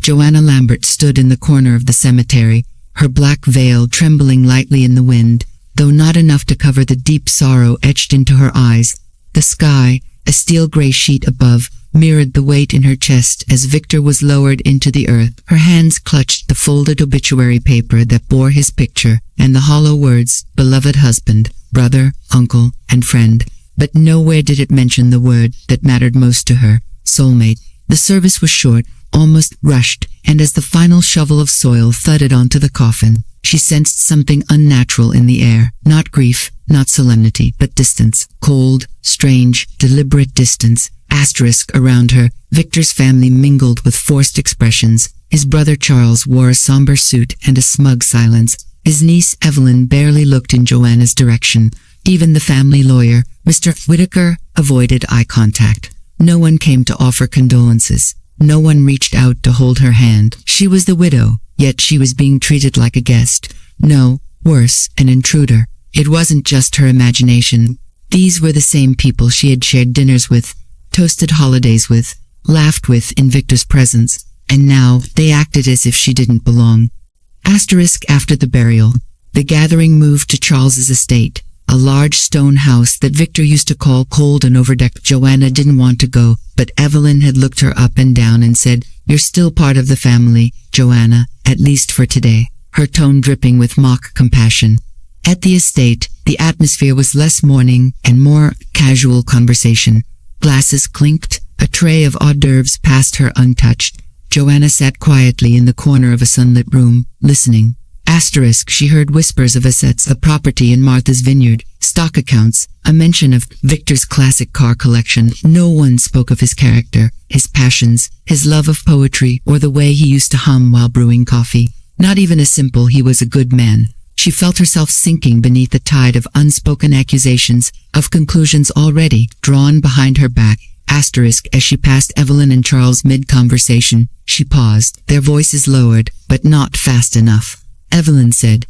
Joanna Lambert stood in the corner of the cemetery, her black veil trembling lightly in the wind, though not enough to cover the deep sorrow etched into her eyes. The sky, a steel-gray sheet above, mirrored the weight in her chest as Victor was lowered into the earth. Her hands clutched the folded obituary paper that bore his picture and the hollow words, beloved husband, brother, uncle, and friend. But nowhere did it mention the word that mattered most to her, soulmate. The service was short, almost rushed, and as the final shovel of soil thudded onto the coffin, she sensed something unnatural in the air. Not grief, not solemnity, but distance. Cold, strange, deliberate distance. Asterisk around her, Victor's family mingled with forced expressions. His brother Charles wore a somber suit and a smug silence. His niece Evelyn barely looked in Joanna's direction. Even the family lawyer, Mr. Whitaker, avoided eye contact. No one came to offer condolences. No one reached out to hold her hand. She was the widow, yet she was being treated like a guest. No, worse, an intruder. It wasn't just her imagination. These were the same people she had shared dinners with, toasted holidays with, laughed with in Victor's presence, and now they acted as if she didn't belong. Asterisk after the burial, the gathering moved to Charles's estate, a large stone house that Victor used to call cold and overdecked. Joanna didn't want to go, but Evelyn had looked her up and down and said, "You're still part of the family, Joanna, at least for today," her tone dripping with mock compassion. At the estate, the atmosphere was less mourning and more casual conversation. Glasses clinked, a tray of hors d'oeuvres passed her untouched. Joanna sat quietly in the corner of a sunlit room, listening. Asterisk, she heard whispers of assets, a property in Martha's Vineyard, stock accounts, a mention of Victor's classic car collection. No one spoke of his character, his passions, his love of poetry, or the way he used to hum while brewing coffee. Not even a simple "he was a good man." She felt herself sinking beneath the tide of unspoken accusations, of conclusions already drawn behind her back. Asterisk, as she passed Evelyn and Charles mid-conversation, she paused, their voices lowered, but not fast enough. Evelyn said, ...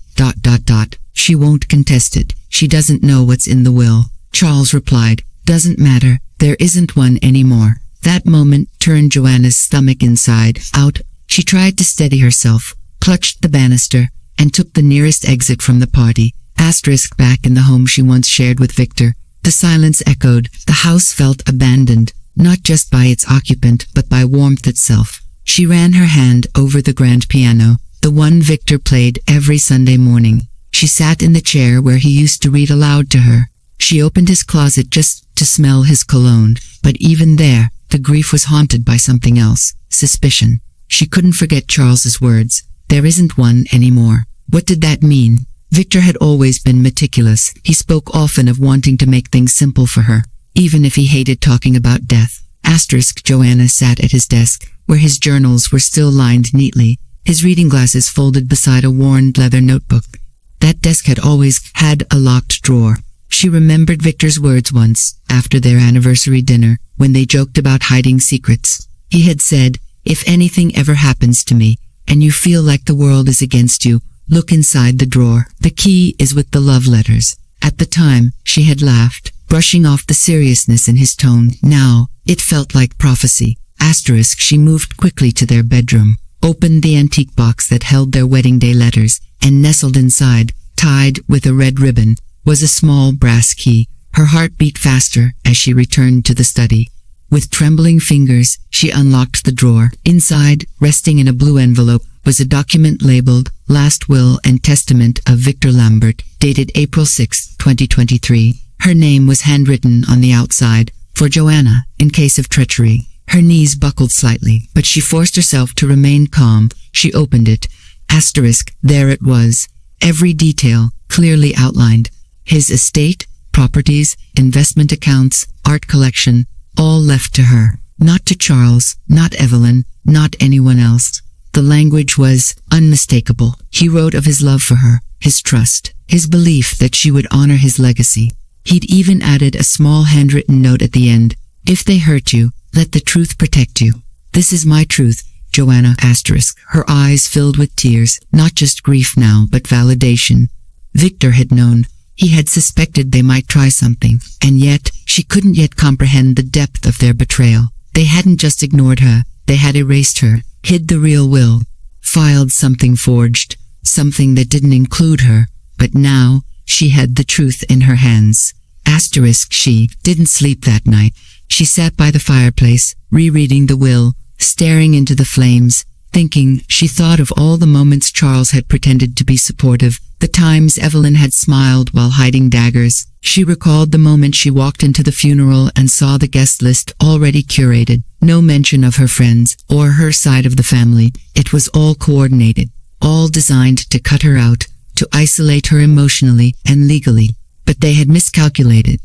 She won't contest it. She doesn't know what's in the will. Charles replied, "Doesn't matter. There isn't one anymore." That moment turned Joanna's stomach inside out. She tried to steady herself, clutched the banister, and took the nearest exit from the party. Asterisk, back in the home she once shared with Victor, the silence echoed. The house felt abandoned, not just by its occupant, but by warmth itself. She ran her hand over the grand piano, the one Victor played every Sunday morning. She sat in the chair where he used to read aloud to her. She opened his closet just to smell his cologne, but even there, the grief was haunted by something else, suspicion. She couldn't forget Charles's words, "There isn't one anymore." What did that mean? Victor had always been meticulous. He spoke often of wanting to make things simple for her, even if he hated talking about death. Asterisk, Joanna sat at his desk, where his journals were still lined neatly, his reading glasses folded beside a worn leather notebook. That desk had always had a locked drawer. She remembered Victor's words once, after their anniversary dinner, when they joked about hiding secrets. He had said, "If anything ever happens to me, and you feel like the world is against you, look inside the drawer. The key is with the love letters." At the time, she had laughed, brushing off the seriousness in his tone. Now, it felt like prophecy. Asterisk, she moved quickly to their bedroom, opened the antique box that held their wedding day letters, and nestled inside, tied with a red ribbon, was a small brass key. Her heart beat faster as she returned to the study. With trembling fingers, she unlocked the drawer. Inside, resting in a blue envelope, was a document labeled Last Will and Testament of Victor Lambert, dated April 6, 2023. Her name was handwritten on the outside, for Joanna, in case of treachery. Her knees buckled slightly, but she forced herself to remain calm. She opened it. Asterisk, there it was. Every detail, clearly outlined. His estate, properties, investment accounts, art collection, all left to her. Not to Charles, not Evelyn, not anyone else. The language was unmistakable. He wrote of his love for her, his trust, his belief that she would honor his legacy. He'd even added a small handwritten note at the end. "If they hurt you, let the truth protect you. This is my truth, Joanna." Asterisk, her eyes filled with tears, not just grief now, but validation. Victor had known. He had suspected they might try something, and yet, she couldn't yet comprehend the depth of their betrayal. They hadn't just ignored her, they had erased her, hid the real will, filed something forged, something that didn't include her, but now, she had the truth in her hands. She didn't sleep that night. She sat by the fireplace, rereading the will, staring into the flames, thinking. She thought of all the moments Charles had pretended to be supportive, the times Evelyn had smiled while hiding daggers. She recalled the moment she walked into the funeral and saw the guest list already curated, no mention of her friends or her side of the family. It was all coordinated, all designed to cut her out, to isolate her emotionally and legally. But they had miscalculated.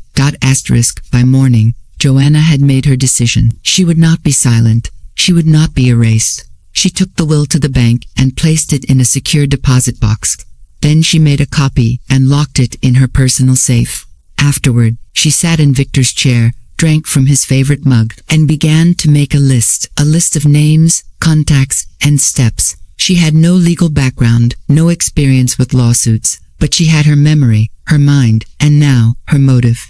By morning, Joanna had made her decision. She would not be silent. She would not be erased. She took the will to the bank and placed it in a secure deposit box. Then she made a copy and locked it in her personal safe. Afterward, she sat in Victor's chair, drank from his favorite mug, and began to make a list of names, contacts, and steps. She had no legal background, no experience with lawsuits, but she had her memory, her mind, and now, her motive.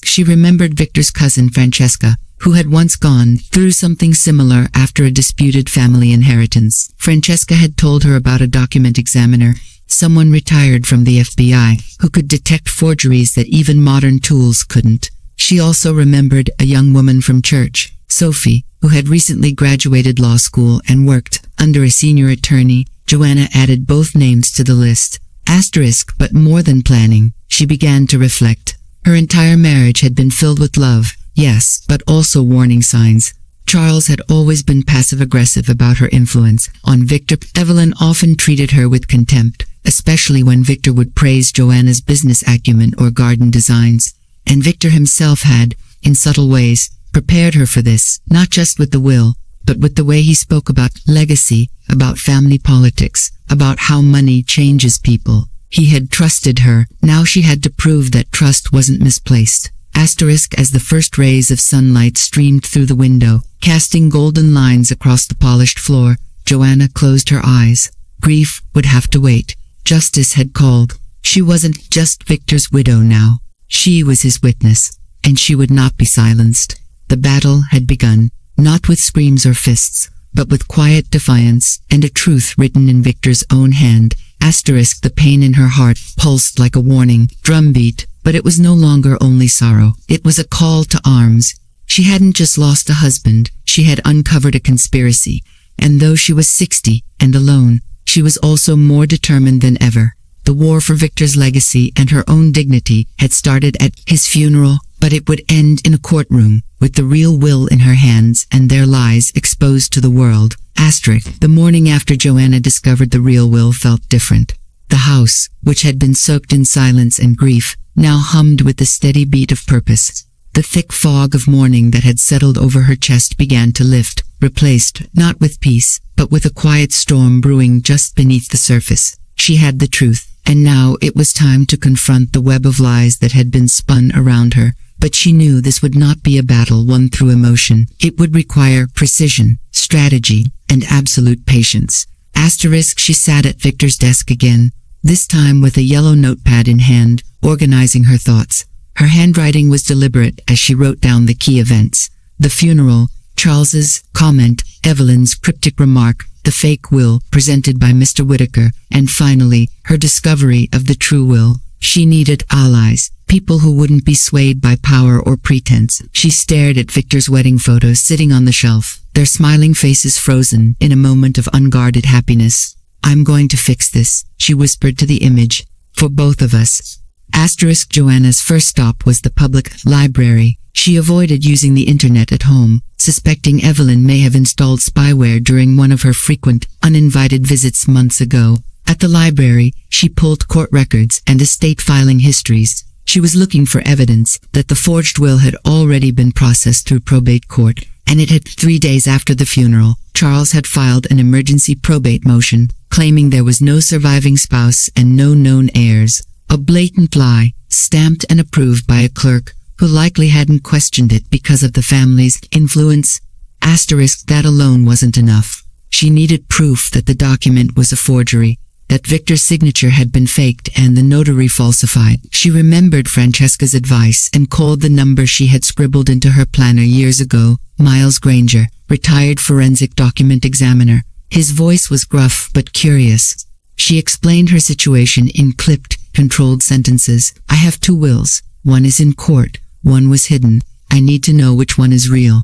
She remembered Victor's cousin Francesca, who had once gone through something similar after a disputed family inheritance. Francesca had told her about a document examiner, someone retired from the FBI, who could detect forgeries that even modern tools couldn't. She also remembered a young woman from church, Sophie, who had recently graduated law school and worked under a senior attorney. Joanna added both names to the list. But more than planning, she began to reflect. Her entire marriage had been filled with love, yes, but also warning signs. Charles had always been passive-aggressive about her influence on Victor. Evelyn often treated her with contempt, especially when Victor would praise Joanna's business acumen or garden designs. And Victor himself had, in subtle ways, prepared her for this, not just with the will, but with the way he spoke about legacy, about family politics, about how money changes people. He had trusted her. Now she had to prove that trust wasn't misplaced. As the first rays of sunlight streamed through the window, casting golden lines across the polished floor, Joanna closed her eyes. Grief would have to wait. Justice had called. She wasn't just Victor's widow now. She was his witness, and she would not be silenced. The battle had begun, not with screams or fists, but with quiet defiance and a truth written in Victor's own hand. The pain in her heart pulsed like a warning drumbeat, but it was no longer only sorrow. It was a call to arms. She hadn't just lost a husband, she had uncovered a conspiracy. And though she was 60 and alone, she was also more determined than ever. The war for Victor's legacy and her own dignity had started at his funeral, but it would end in a courtroom, with the real will in her hands and their lies exposed to the world. The morning after Joanna discovered the real will felt different. The house, which had been soaked in silence and grief, now hummed with the steady beat of purpose. The thick fog of mourning that had settled over her chest began to lift, replaced, not with peace, but with a quiet storm brewing just beneath the surface. She had the truth, and now it was time to confront the web of lies that had been spun around her. But she knew this would not be a battle won through emotion. It would require precision, strategy, and absolute patience. She sat at Victor's desk again, this time with a yellow notepad in hand, organizing her thoughts. Her handwriting was deliberate as she wrote down the key events. The funeral, Charles's comment, Evelyn's cryptic remark, the fake will presented by Mr. Whitaker, and finally, her discovery of the true will. She needed allies, people who wouldn't be swayed by power or pretense. She stared at Victor's wedding photos sitting on the shelf, their smiling faces frozen in a moment of unguarded happiness. "I'm going to fix this," she whispered to the image, "for both of us." Joanna's first stop was the public library. She avoided using the internet at home, suspecting Evelyn may have installed spyware during one of her frequent, uninvited visits months ago. At the library, she pulled court records and estate filing histories. She was looking for evidence that the forged will had already been processed through probate court, and it had 3 days after the funeral. Charles had filed an emergency probate motion, claiming there was no surviving spouse and no known heirs. A blatant lie, stamped and approved by a clerk, who likely hadn't questioned it because of the family's influence. That alone wasn't enough. She needed proof that the document was a forgery. that Victor's signature had been faked and the notary falsified. She remembered Francesca's advice and called the number she had scribbled into her planner years ago, Miles Granger, retired forensic document examiner. His voice was gruff but curious. She explained her situation in clipped, controlled sentences. I have 2 wills. One is in court. One was hidden. I need to know which one is real.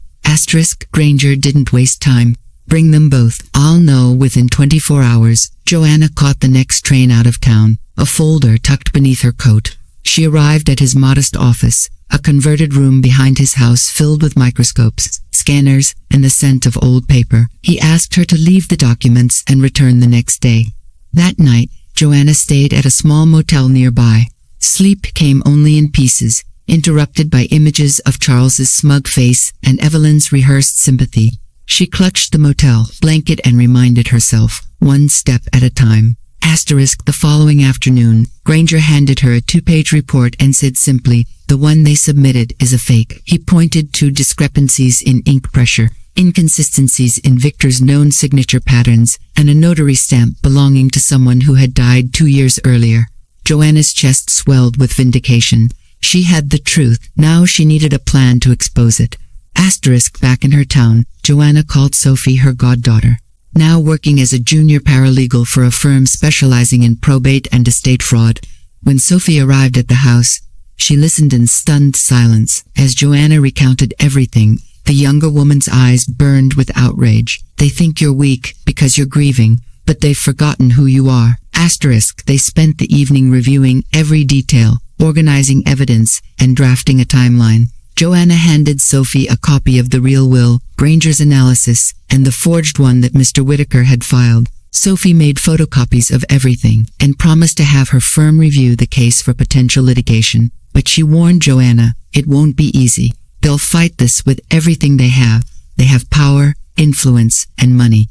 * Granger didn't waste time. Bring them both. I'll know within 24 hours. Joanna caught the next train out of town, a folder tucked beneath her coat. She arrived at his modest office, a converted room behind his house filled with microscopes, scanners, and the scent of old paper. He asked her to leave the documents and return the next day. That night, Joanna stayed at a small motel nearby. Sleep came only in pieces, interrupted by images of Charles's smug face and Evelyn's rehearsed sympathy. She clutched the motel blanket and reminded herself, one step at a time. The following afternoon, Granger handed her a 2-page report and said simply, the one they submitted is a fake. He pointed to discrepancies in ink pressure, inconsistencies in Victor's known signature patterns, and a notary stamp belonging to someone who had died 2 years earlier. Joanna's chest swelled with vindication. She had the truth. Now she needed a plan to expose it. Back in her town, Joanna called Sophie her goddaughter. Now working as a junior paralegal for a firm specializing in probate and estate fraud. When Sophie arrived at the house, she listened in stunned silence. As Joanna recounted everything, the younger woman's eyes burned with outrage. They think you're weak because you're grieving, but they've forgotten who you are. They spent the evening reviewing every detail, organizing evidence, and drafting a timeline. Joanna handed Sophie a copy of the real will, Granger's analysis, and the forged one that Mr. Whitaker had filed. Sophie made photocopies of everything and promised to have her firm review the case for potential litigation. But she warned Joanna, it won't be easy. They'll fight this with everything they have. They have power, influence, and money.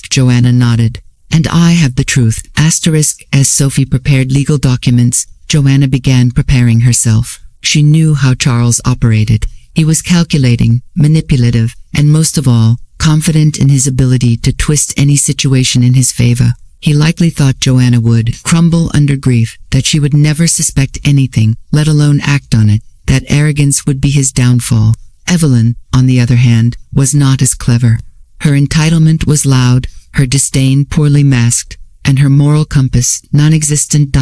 Joanna nodded. And I have the truth. As Sophie prepared legal documents, Joanna began preparing herself. She knew how Charles operated. He was calculating, manipulative, and most of all, confident in his ability to twist any situation in his favor. He likely thought Joanna would crumble under grief, that she would never suspect anything, let alone act on it, that arrogance would be his downfall. Evelyn, on the other hand, was not as clever. Her entitlement was loud, her disdain poorly masked, and her moral compass non-existent.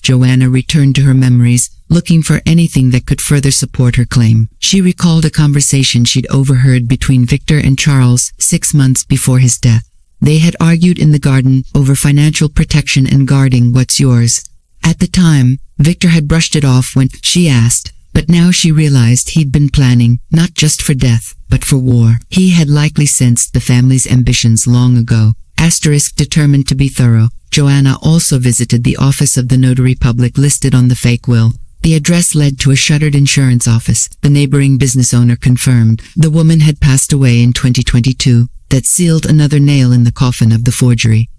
Joanna returned to her memories, looking for anything that could further support her claim. She recalled a conversation she'd overheard between Victor and Charles 6 months before his death. They had argued in the garden over financial protection and guarding what's yours. At the time, Victor had brushed it off when she asked, but now she realized he'd been planning, not just for death, but for war. He had likely sensed the family's ambitions long ago. Determined to be thorough, Joanna also visited the office of the notary public listed on the fake will. The address led to a shuttered insurance office. The neighboring business owner confirmed the woman had passed away in 2022. That sealed another nail in the coffin of the forgery.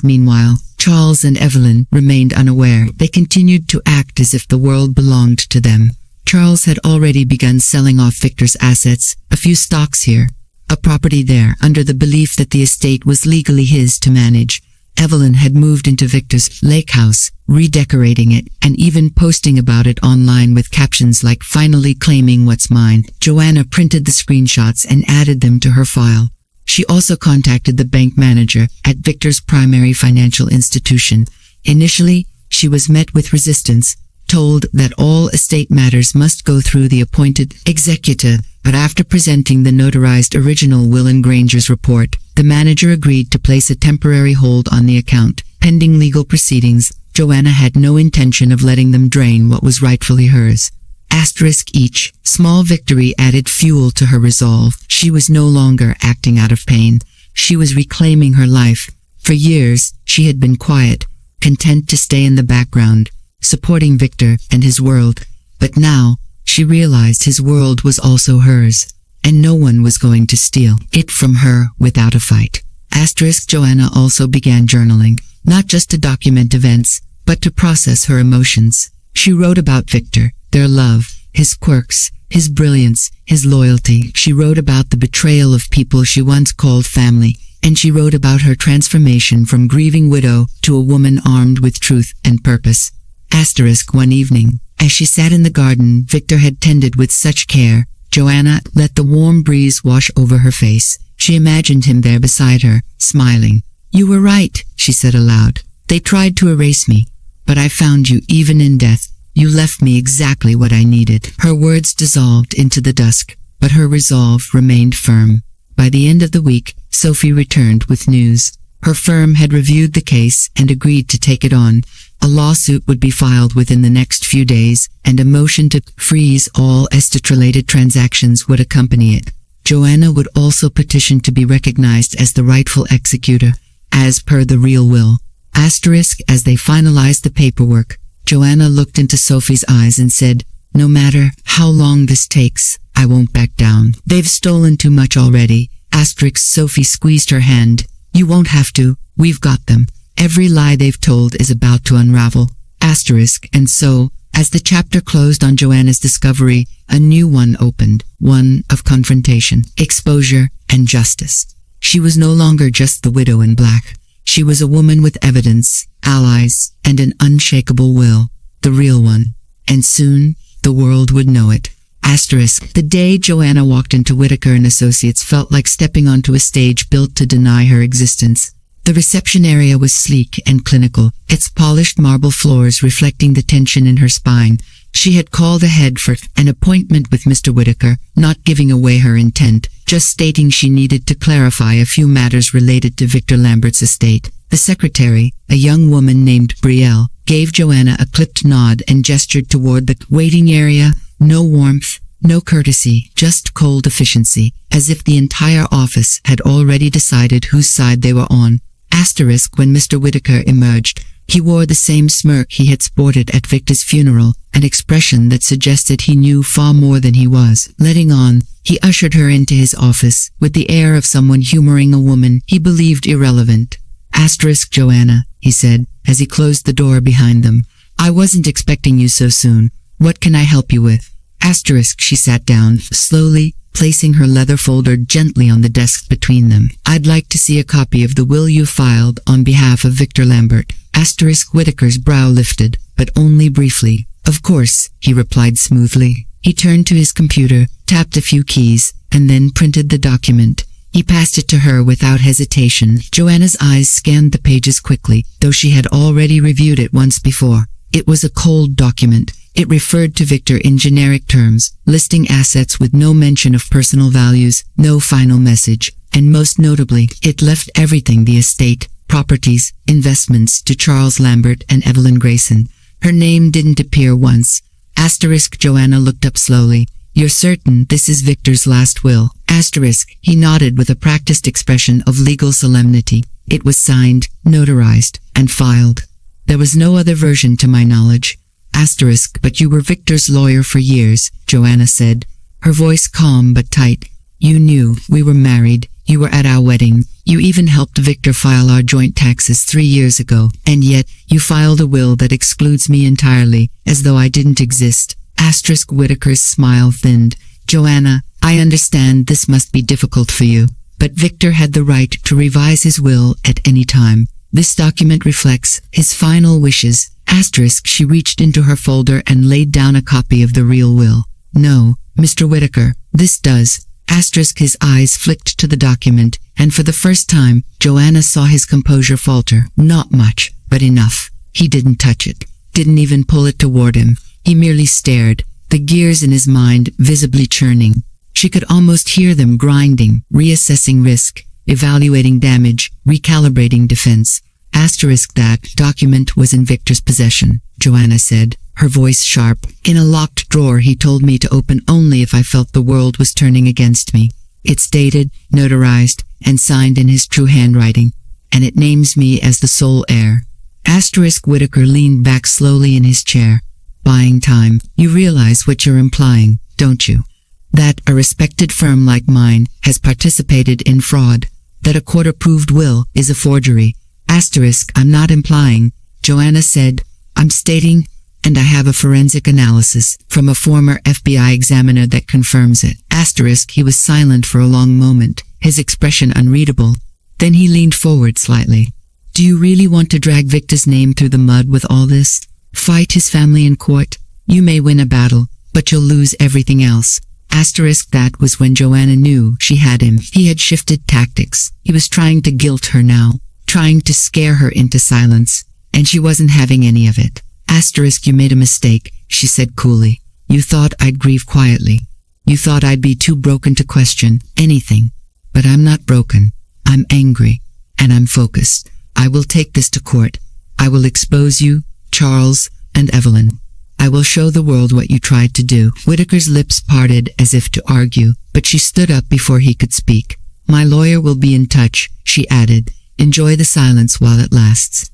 Meanwhile, Charles and Evelyn remained unaware. They continued to act as if the world belonged to them. Charles had already begun selling off Victor's assets, a few stocks here, a property there, under the belief that the estate was legally his to manage. Evelyn had moved into Victor's lake house, redecorating it, and even posting about it online with captions like "finally claiming what's mine." Joanna printed the screenshots and added them to her file. She also contacted the bank manager at Victor's primary financial institution. Initially, she was met with resistance, told that all estate matters must go through the appointed executor, but after presenting the notarized original will in Granger's report, the manager agreed to place a temporary hold on the account. Pending legal proceedings, Joanna had no intention of letting them drain what was rightfully hers. Each small victory added fuel to her resolve. She was no longer acting out of pain. She was reclaiming her life. For years, she had been quiet, content to stay in the background, supporting Victor and his world. But now, she realized his world was also hers, and no one was going to steal it from her without a fight. Joanna also began journaling, not just to document events, but to process her emotions. She wrote about Victor, their love, his quirks, his brilliance, his loyalty. She wrote about the betrayal of people she once called family, and she wrote about her transformation from grieving widow to a woman armed with truth and purpose. One evening, as she sat in the garden Victor had tended with such care, Joanna let the warm breeze wash over her face. She imagined him there beside her, smiling. "You were right," she said aloud. "They tried to erase me, but I found you even in death. You left me exactly what I needed." Her words dissolved into the dusk, but her resolve remained firm. By the end of the week, Sophie returned with news. Her firm had reviewed the case and agreed to take it on. A lawsuit would be filed within the next few days, and a motion to freeze all estate-related transactions would accompany it. Joanna would also petition to be recognized as the rightful executor, as per the real will. As they finalized the paperwork, Joanna looked into Sophie's eyes and said, "No matter how long this takes, I won't back down. They've stolen too much already." Sophie squeezed her hand. "You won't have to. We've got them. Every lie they've told is about to unravel." And so, as the chapter closed on Joanna's discovery, a new one opened, one of confrontation, exposure, and justice. She was no longer just the widow in black. She was a woman with evidence, allies, and an unshakable will, the real one. And soon, the world would know it. The day Joanna walked into Whitaker & Associates felt like stepping onto a stage built to deny her existence. The reception area was sleek and clinical, its polished marble floors reflecting the tension in her spine. She had called ahead for an appointment with Mr. Whitaker, not giving away her intent, just stating she needed to clarify a few matters related to Victor Lambert's estate. The secretary, a young woman named Brielle, gave Joanna a clipped nod and gestured toward the waiting area. No warmth, no courtesy, just cold efficiency, as if the entire office had already decided whose side they were on. When Mr. Whitaker emerged, he wore the same smirk he had sported at Victor's funeral, an expression that suggested he knew far more than he was letting on. He ushered her into his office, with the air of someone humoring a woman he believed irrelevant. "Joanna," he said, as he closed the door behind them. "I wasn't expecting you so soon. What can I help you with?" She sat down, slowly, placing her leather folder gently on the desk between them. "I'd like to see a copy of the will you filed on behalf of Victor Lambert." Whitaker's brow lifted, but only briefly. "Of course," he replied smoothly. He turned to his computer, tapped a few keys, and then printed the document. He passed it to her without hesitation. Joanna's eyes scanned the pages quickly, though she had already reviewed it once before. It was a cold document. It referred to Victor in generic terms, listing assets with no mention of personal values, no final message, and most notably, it left everything, the estate, properties, investments, to Charles Lambert and Evelyn Grayson. Her name didn't appear once. Joanna looked up slowly. "You're certain this is Victor's last will?" He nodded with a practiced expression of legal solemnity. "It was signed, notarized, and filed. There was no other version to my knowledge." "But you were Victor's lawyer for years," Joanna said, her voice calm but tight. "You knew we were married. You were at our wedding. You even helped Victor file our joint taxes 3 years ago, and yet you filed a will that excludes me entirely, as though I didn't exist." Whitaker's smile thinned. "Joanna, I understand this must be difficult for you, but Victor had the right to revise his will at any time. This document reflects his final wishes." She reached into her folder and laid down a copy of the real will. "No, Mr. Whitaker, this does." His eyes flicked to the document, and for the first time, Joanna saw his composure falter. Not much, but enough. He didn't touch it, didn't even pull it toward him. He merely stared, the gears in his mind visibly churning. She could almost hear them grinding, reassessing risk, evaluating damage, recalibrating defense. That document was in Victor's possession, Joanna said, her voice sharp. "In a locked drawer he told me to open only if I felt the world was turning against me. It's dated, notarized, and signed in his true handwriting, and it names me as the sole heir." Whitaker leaned back slowly in his chair. "Buying time. You realize what you're implying, don't you? That a respected firm like mine has participated in fraud, that a court-approved will is a forgery." "I'm not implying," Joanna said. "I'm stating, and I have a forensic analysis from a former FBI examiner that confirms it." He was silent for a long moment, his expression unreadable. Then he leaned forward slightly. Do you really want to drag Victor's name through the mud with all this? Fight his family in court? You may win a battle, but you'll lose everything else. That was when Joanna knew she had him. He had shifted tactics. He was trying to guilt her now, trying to scare her into silence, and she wasn't having any of it. You made a mistake, she said coolly. You thought I'd grieve quietly. You thought I'd be too broken to question anything. But I'm not broken. I'm angry. And I'm focused. I will take this to court. I will expose you, Charles, and Evelyn. I will show the world what you tried to do. Whitaker's lips parted as if to argue, but she stood up before he could speak. My lawyer will be in touch, she added. Enjoy the silence while it lasts.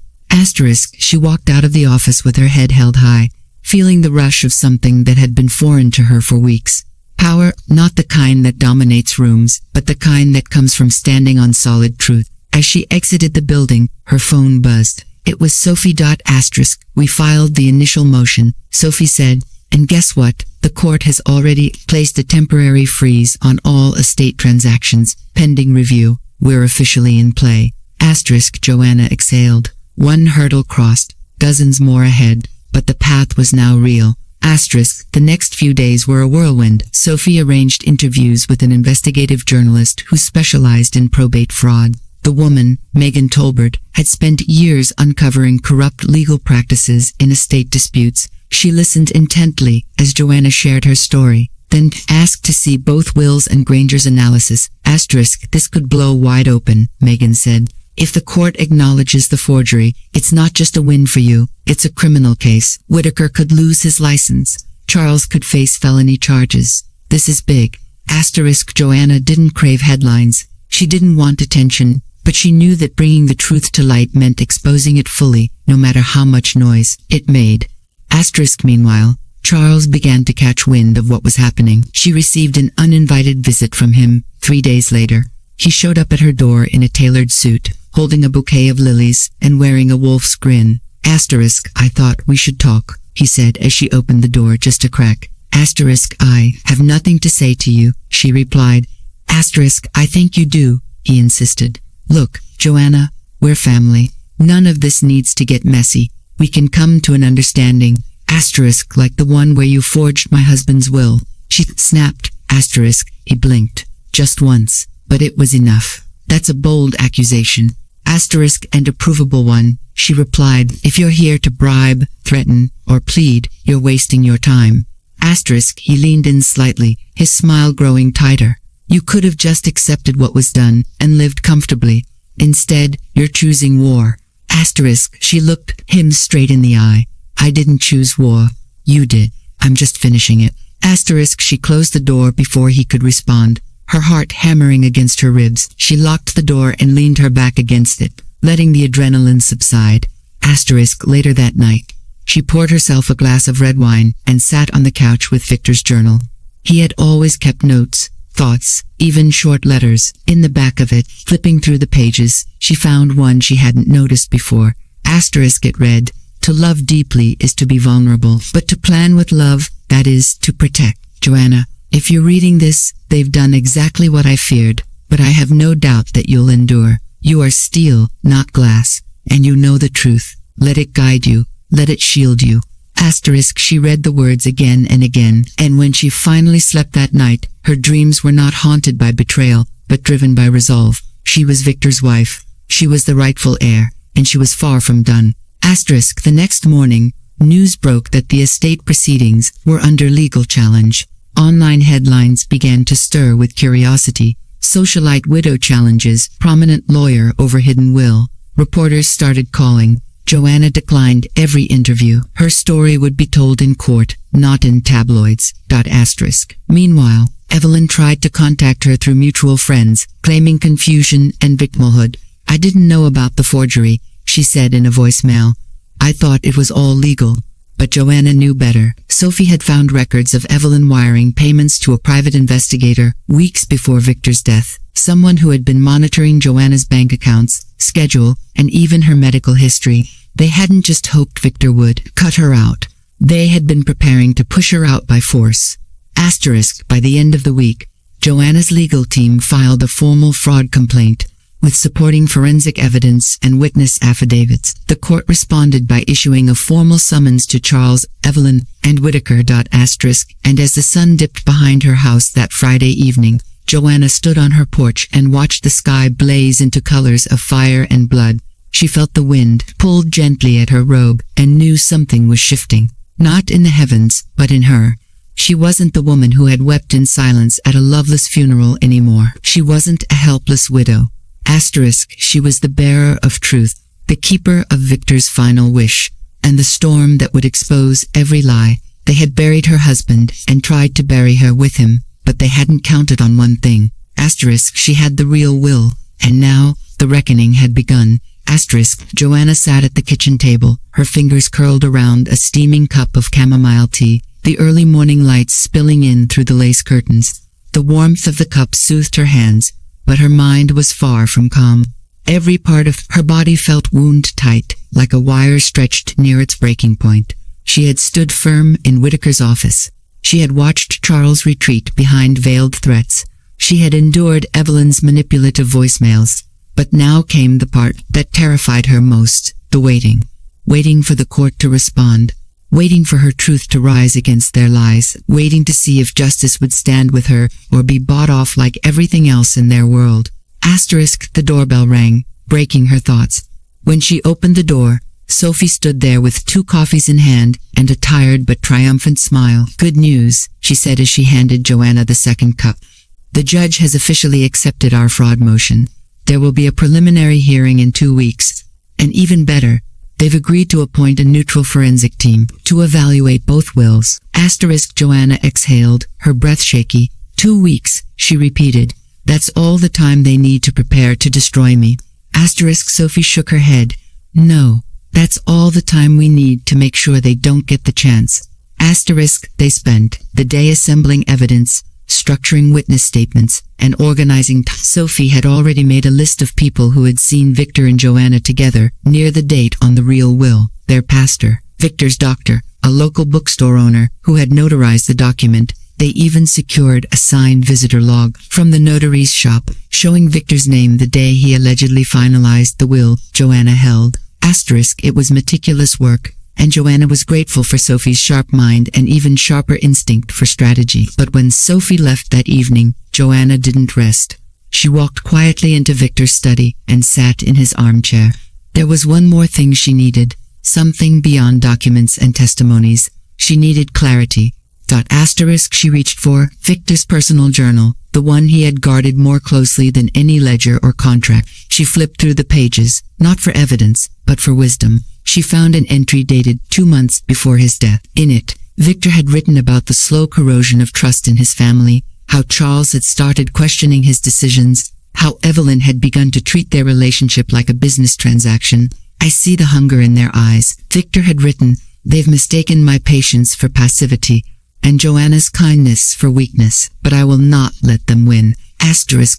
She walked out of the office with her head held high, feeling the rush of something that had been foreign to her for weeks. Power, not the kind that dominates rooms, but the kind that comes from standing on solid truth. As she exited the building, her phone buzzed. It was Sophie. We filed the initial motion, Sophie said, and guess what? The court has already placed a temporary freeze on all estate transactions, pending review. We're officially in play. Joanna exhaled. One hurdle crossed, dozens more ahead, but the path was now real. The next few days were a whirlwind. Sophie arranged interviews with an investigative journalist who specialized in probate fraud. The woman, Megan Tolbert, had spent years uncovering corrupt legal practices in estate disputes. She listened intently as Joanna shared her story, then asked to see both Will's and Granger's analysis. This could blow wide open, Megan said. If the court acknowledges the forgery, it's not just a win for you, it's a criminal case. Whitaker could lose his license. Charles could face felony charges. This is big. Joanna didn't crave headlines. She didn't want attention, but she knew that bringing the truth to light meant exposing it fully, no matter how much noise it made. Meanwhile, Charles began to catch wind of what was happening. She received an uninvited visit from him 3 days later. He showed up at her door in a tailored suit, holding a bouquet of lilies and wearing a wolf's grin. I thought we should talk, he said as she opened the door just a crack. I have nothing to say to you, she replied. I think you do, he insisted. Look, Joanna, we're family. None of this needs to get messy. We can come to an understanding. Like the one where you forged my husband's will. She snapped. He blinked. Just once. But it was enough. That's a bold accusation. And a provable one, she replied. If you're here to bribe, threaten, or plead, you're wasting your time. He leaned in slightly, his smile growing tighter. You could have just accepted what was done and lived comfortably. Instead, you're choosing war. She looked him straight in the eye. I didn't choose war. You did. I'm just finishing it. She closed the door before he could respond. Her heart hammering against her ribs, she locked the door and leaned her back against it, letting the adrenaline subside. Later that night, she poured herself a glass of red wine and sat on the couch with Victor's journal. He had always kept notes, thoughts, even short letters. In the back of it, flipping through the pages, she found one she hadn't noticed before. It read, to love deeply is to be vulnerable, but to plan with love, that is, to protect. Joanna, if you're reading this, they've done exactly what I feared, but I have no doubt that you'll endure. You are steel, not glass, and you know the truth. Let it guide you. Let it shield you. She read the words again and again, and when she finally slept that night, her dreams were not haunted by betrayal, but driven by resolve. She was Victor's wife. She was the rightful heir, and she was far from done. The next morning, news broke that the estate proceedings were under legal challenge. Online headlines began to stir with curiosity. Socialite widow challenges prominent lawyer over hidden will. Reporters started calling. Joanna declined every interview. Her story would be told in court, not in tabloids. Meanwhile, Evelyn tried to contact her through mutual friends, claiming confusion and victimhood. I didn't know about the forgery, she said in a voicemail. I thought it was all legal. But Joanna knew better. Sophie had found records of Evelyn wiring payments to a private investigator weeks before Victor's death, someone who had been monitoring Joanna's bank accounts, schedule, and even her medical history. They hadn't just hoped Victor would cut her out. They had been preparing to push her out by force. By the end of the week, Joanna's legal team filed a formal fraud complaint. with supporting forensic evidence and witness affidavits. The court responded by issuing a formal summons to Charles, Evelyn, and Whitaker. And as the sun dipped behind her house that Friday evening, Joanna stood on her porch and watched the sky blaze into colors of fire and blood. She felt the wind pulled gently at her robe and knew something was shifting. Not in the heavens, but in her. She wasn't the woman who had wept in silence at a loveless funeral anymore. She wasn't a helpless widow. She was the bearer of truth, the keeper of Victor's final wish, and the storm that would expose every lie. They had buried her husband and tried to bury her with him, but they hadn't counted on one thing. She had the real will, and now the reckoning had begun. Joanna sat at the kitchen table, her fingers curled around a steaming cup of chamomile tea, the early morning lights spilling in through the lace curtains. The warmth of the cup soothed her hands, but her mind was far from calm. Every part of her body felt wound-tight, like a wire stretched near its breaking point. She had stood firm in Whitaker's office. She had watched Charles retreat behind veiled threats. She had endured Evelyn's manipulative voicemails. But now came the part that terrified her most, the waiting. Waiting for the court to respond. Waiting for her truth to rise against their lies. Waiting to see if justice would stand with her or be bought off like everything else in their world. The doorbell rang, breaking her thoughts. When she opened the door, Sophie stood there with 2 coffees in hand and a tired but triumphant smile. "Good news," she said as she handed Joanna the second cup. "The judge has officially accepted our fraud motion. There will be a preliminary hearing in 2 weeks. And even better, they've agreed to appoint a neutral forensic team to evaluate both wills." Joanna exhaled, her breath shaky. 2 weeks, she repeated. "That's all the time they need to prepare to destroy me." Sophie shook her head. "No, that's all the time we need to make sure they don't get the chance." They spent the day assembling evidence, structuring witness statements, and organizing. Sophie had already made a list of people who had seen Victor and Joanna together near the date on the real will. Their pastor, Victor's doctor, a local bookstore owner who had notarized the document. They even secured a signed visitor log from the notary's shop, showing Victor's name the day he allegedly finalized the will Joanna held. It was meticulous work, and Joanna was grateful for Sophie's sharp mind and even sharper instinct for strategy. But when Sophie left that evening, Joanna didn't rest. She walked quietly into Victor's study and sat in his armchair. There was one more thing she needed, something beyond documents and testimonies. She needed clarity. She reached for Victor's personal journal, the one he had guarded more closely than any ledger or contract. She flipped through the pages, not for evidence, but for wisdom. She found an entry dated 2 months before his death. In it, Victor had written about the slow corrosion of trust in his family, how Charles had started questioning his decisions, how Evelyn had begun to treat their relationship like a business transaction. "I see the hunger in their eyes," Victor had written. "They've mistaken my patience for passivity, and Joanna's kindness for weakness, but I will not let them win."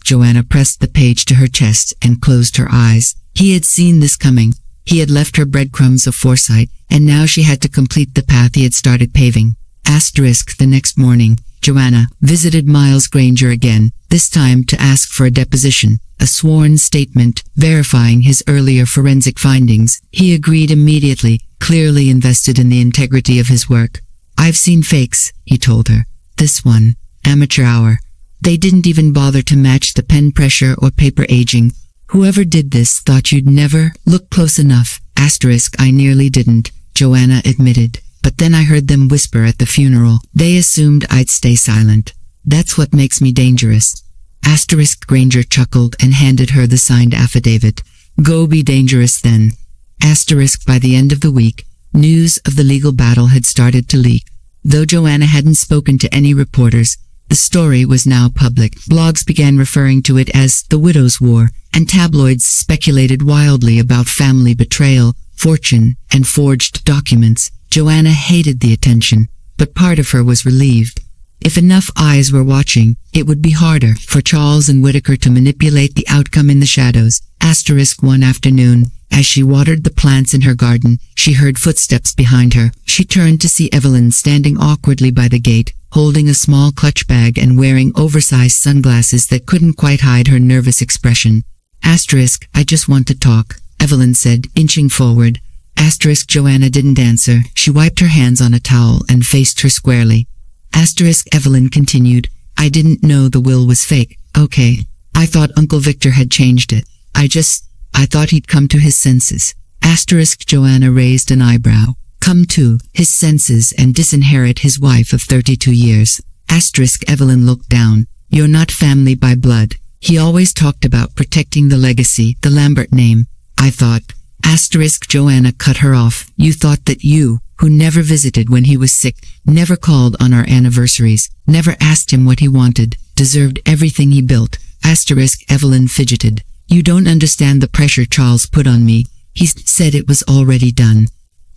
Joanna pressed the page to her chest and closed her eyes. He had seen this coming. He had left her breadcrumbs of foresight, and now she had to complete the path he had started paving. The next morning, Joanna visited Miles Granger again, this time to ask for a deposition, a sworn statement verifying his earlier forensic findings. He agreed immediately, clearly invested in the integrity of his work. "I've seen fakes," he told her. "This one, amateur hour. They didn't even bother to match the pen pressure or paper aging. Whoever did this thought you'd never look close enough." I nearly didn't, Joanna admitted. "But then I heard them whisper at the funeral. They assumed I'd stay silent. That's what makes me dangerous." Granger chuckled and handed her the signed affidavit. "Go be dangerous then." By the end of the week, news of the legal battle had started to leak. Though Joanna hadn't spoken to any reporters, the story was now public. Blogs began referring to it as the Widow's War, and tabloids speculated wildly about family betrayal, fortune, and forged documents. Joanna hated the attention, but part of her was relieved. If enough eyes were watching, it would be harder for Charles and Whitaker to manipulate the outcome in the shadows. One afternoon, as she watered the plants in her garden, she heard footsteps behind her. She turned to see Evelyn standing awkwardly by the gate, holding a small clutch bag and wearing oversized sunglasses that couldn't quite hide her nervous expression. Asterisk, I just want to talk, Evelyn said, inching forward. Asterisk, Joanna didn't answer. She wiped her hands on a towel and faced her squarely. Asterisk, Evelyn continued, I didn't know the will was fake. Okay. I thought Uncle Victor had changed it. I thought he'd come to his senses. Asterisk, Joanna raised an eyebrow. Come to his senses and disinherit his wife of 32 years. Asterisk, Evelyn looked down. You're not family by blood. He always talked about protecting the legacy, the Lambert name. I thought. Asterisk, Joanna cut her off. You thought that you, who never visited when he was sick, never called on our anniversaries, never asked him what he wanted, deserved everything he built. Asterisk, Evelyn fidgeted. You don't understand the pressure Charles put on me. He said it was already done.